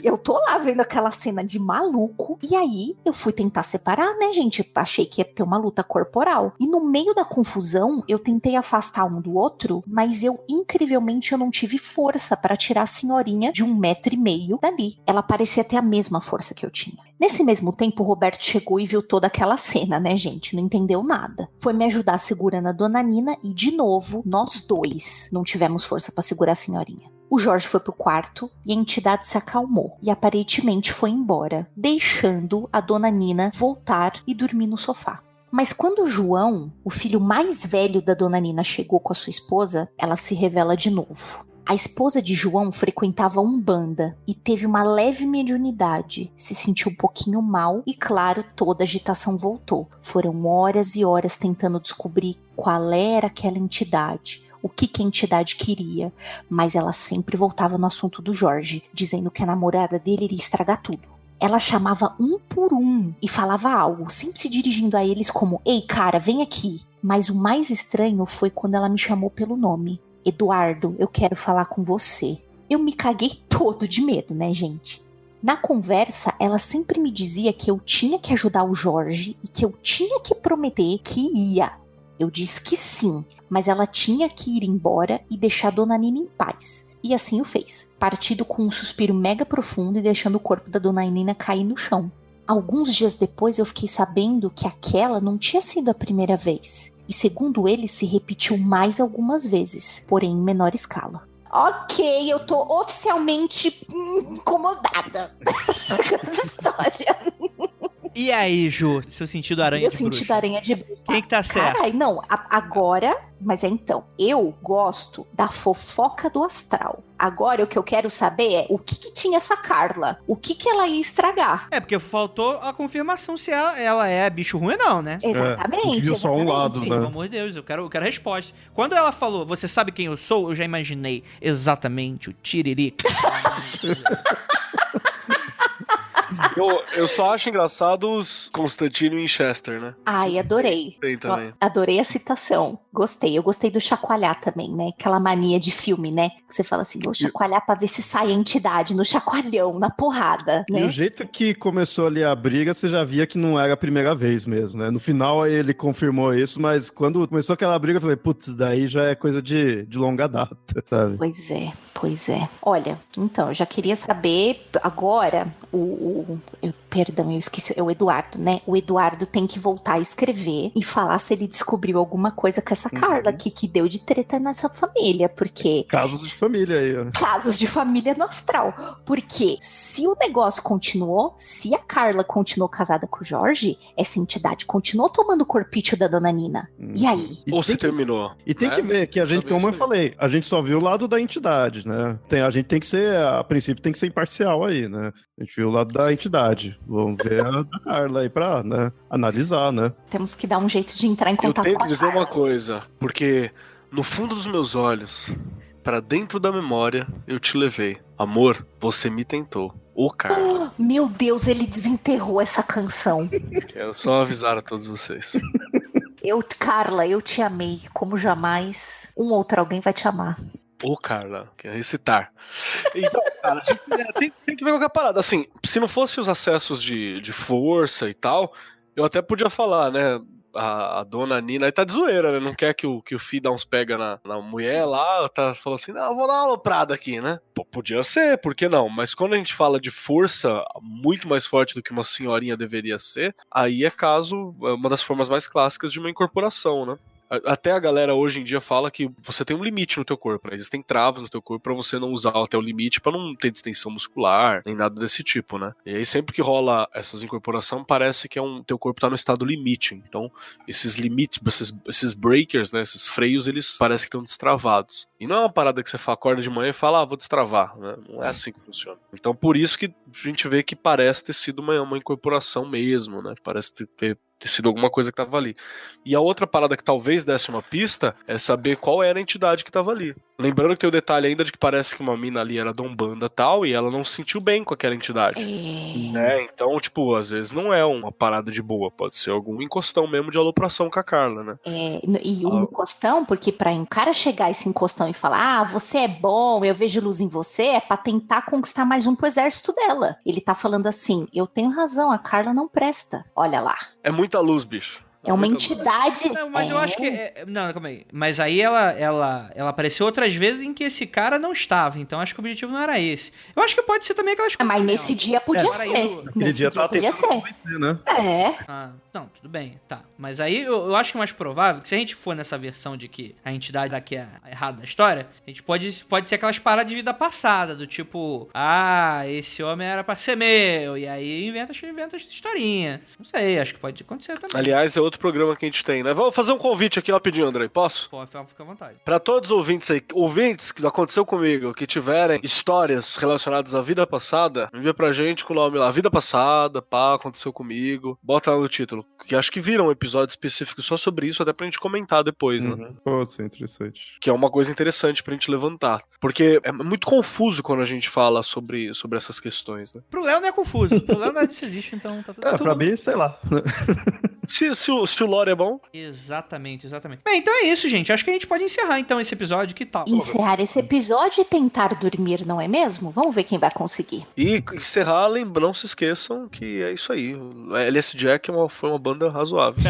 eu tô lá vendo aquela cena de maluco, e aí eu fui tentar separar, né, gente? Achei que ia ter uma luta corporal. E no meio da confusão, eu tentei afastar um do outro, mas incrivelmente, eu não tive força para tirar a senhorinha de 1,5 metro dali. Ela parecia ter a mesma força que eu tinha. Nesse mesmo tempo, o Roberto chegou e viu toda aquela cena, né, gente? Não entendeu nada. Foi me ajudar segurando a dona Nina e, de novo, nós dois não tivemos força para segurar a senhorinha. O Jorge foi pro quarto e a entidade se acalmou e aparentemente foi embora, deixando a dona Nina voltar e dormir no sofá. Mas quando o João, o filho mais velho da dona Nina, chegou com a sua esposa, ela se revela de novo. A esposa de João frequentava Umbanda e teve uma leve mediunidade, se sentiu um pouquinho mal e, claro, toda a agitação voltou. Foram horas e horas tentando descobrir qual era aquela entidade, o que a entidade queria, mas ela sempre voltava no assunto do Jorge, dizendo que a namorada dele iria estragar tudo. Ela chamava um por um e falava algo, sempre se dirigindo a eles como: ei, cara, vem aqui. Mas o mais estranho foi quando ela me chamou pelo nome. Eduardo, eu quero falar com você. Eu me caguei todo de medo, né, gente? Na conversa, ela sempre me dizia que eu tinha que ajudar o Jorge e que eu tinha que prometer que ia. Eu disse que sim, mas ela tinha que ir embora e deixar a dona Nina em paz. E assim o fez, partindo com um suspiro mega profundo e deixando o corpo da dona Nina cair no chão. Alguns dias depois eu fiquei sabendo que aquela não tinha sido a primeira vez. E segundo ele, se repetiu mais algumas vezes, porém em menor escala. Ok, eu tô oficialmente incomodada com essa história. E aí, Ju, seu sentido aranha Meu de sentido bruxa? aranha de bruxa. Quem que tá certo? Carai, não, agora... Mas então, eu gosto da fofoca do astral. Agora, o que eu quero saber é o que tinha essa Carla? O que ela ia estragar? É, porque faltou a confirmação se ela é bicho ruim ou não, né? Exatamente. viu só um lado, Sim, né? pelo amor de Deus, eu quero a resposta. Quando ela falou, você sabe quem eu sou? Eu já imaginei exatamente o Tiririca. Eu só acho engraçado os Constantino e Winchester, né? Ai, adorei. Tem também. Adorei a citação. Gostei. Eu gostei do chacoalhar também, né? Aquela mania de filme, né? Que você fala assim, vou chacoalhar pra ver se sai a entidade no chacoalhão, na porrada, né? E o jeito que começou ali a briga, você já via que não era a primeira vez mesmo, né? No final aí ele confirmou isso, mas quando começou aquela briga, eu falei, putz, daí já é coisa de longa data, sabe? Pois é. Olha, então, eu já queria saber agora, perdão, eu esqueci, é o Eduardo, né? O Eduardo tem que voltar a escrever e falar se ele descobriu alguma coisa com essa Carla que deu de treta nessa família, porque... Casos de família aí, ó. Casos de família no astral. Porque se o negócio continuou, se a Carla continuou casada com o Jorge, essa entidade continuou tomando o corpício da dona Nina. E aí? Ou se terminou. E tem que ver que a gente, como eu falei, a gente só viu o lado da entidade, né? A gente tem que ser, a princípio, tem que ser imparcial aí, né? A gente viu o lado da entidade. Vamos ver a da Carla aí pra, né, analisar, né? Temos que dar um jeito de entrar em contato com a Eu tenho que dizer Carla. uma coisa, porque no fundo dos meus olhos, pra dentro da memória, eu te levei. Amor, você me tentou. Ô, Carla. Meu Deus, ele desenterrou essa canção. Quero só avisar a todos vocês. Carla, eu te amei como jamais um outro alguém vai te amar. Ô, Carla, quer recitar. Então, cara, tem que ver qualquer parada. Assim, se não fosse os acessos de força e tal, eu até podia falar, né? A dona Nina aí tá de zoeira, né? Não quer que o filho dá uns pega na mulher lá, tá falando assim, não, eu vou dar uma aloprada aqui, né? Pô, podia ser, por que não? Mas quando a gente fala de força muito mais forte do que uma senhorinha deveria ser, aí é uma das formas mais clássicas de uma incorporação, né? Até a galera hoje em dia fala que você tem um limite no teu corpo, né? Existem travas no teu corpo pra você não usar até o limite pra não ter distensão muscular, nem nada desse tipo, né? E aí sempre que rola essas incorporações, parece que teu corpo tá no estado limite. Então, esses limites, esses breakers, né? Esses freios, eles parecem que estão destravados. E não é uma parada que você acorda de manhã e fala, vou destravar, né? Não é assim que funciona. Então, por isso que a gente vê que parece ter sido uma incorporação mesmo, né? Parece ter sido alguma coisa que tava ali. E a outra parada que talvez desse uma pista é saber qual era a entidade que tava ali. Lembrando que tem o detalhe ainda de que parece que uma mina ali era dombanda e tal, e ela não se sentiu bem com aquela entidade. Né? Então, tipo, às vezes não é uma parada de boa, pode ser algum encostão mesmo de alopração com a Carla, né? E um encostão, porque pra um cara chegar esse encostão e falar, você é bom, eu vejo luz em você, é pra tentar conquistar mais um pro exército dela. Ele tá falando assim, eu tenho razão, a Carla não presta. Olha lá. É muita luz, bicho. É uma entidade... Não, mas eu acho que... Não, calma aí. Mas aí ela apareceu outras vezes em que esse cara não estava. Então acho que o objetivo não era esse. Eu acho que pode ser também aquelas coisas... Mas nesse dia podia ser. Aquele dia tava tentando convencer, né? Não, tudo bem, tá. Mas aí eu acho que é mais provável que se a gente for nessa versão de que a entidade daqui é errada da história, a gente pode ser aquelas paradas de vida passada, do tipo, esse homem era pra ser meu, e aí inventa historinha. Não sei, acho que pode acontecer também. Aliás, é outro programa que a gente tem, né? Vamos fazer um convite aqui rapidinho, André, posso? Pô, fica à vontade. Pra todos os ouvintes aí, ouvintes que aconteceu comigo, que tiverem histórias relacionadas à vida passada, envia pra gente com o nome lá, vida passada, aconteceu comigo, bota lá no título, que acho que viram um episódio específico só sobre isso, até pra gente comentar depois, né? Pô, isso é interessante. Que é uma coisa interessante pra gente levantar, porque é muito confuso quando a gente fala sobre essas questões, né? Pro Léo não é confuso, pro Léo nada disso existe, então tá tudo... Pra mim, sei lá. Se o lore é bom. Exatamente. Bem, então é isso, gente. Acho que a gente pode encerrar então esse episódio. Que tal? Encerrar esse episódio e tentar dormir, não é mesmo? Vamos ver quem vai conseguir. E encerrar, não se esqueçam que é isso aí. A LS Jack foi uma banda razoável.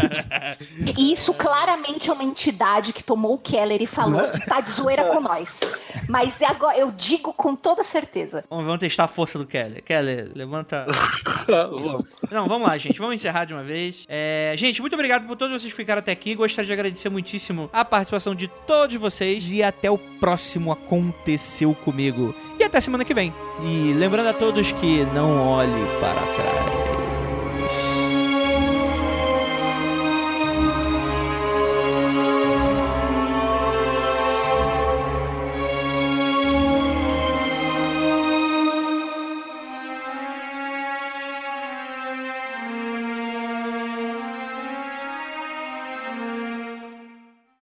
E isso claramente é uma entidade que tomou o Keller e falou que tá de zoeira com nós. Mas agora eu digo com toda certeza. Vamos testar a força do Keller. Keller, levanta... Não, vamos lá, gente. Vamos encerrar de uma vez. Gente, muito obrigado por todos vocês que ficaram até aqui. Gostaria de agradecer muitíssimo a participação de todos vocês. E até o próximo Aconteceu Comigo. E até semana que vem. E lembrando a todos que não olhe para trás.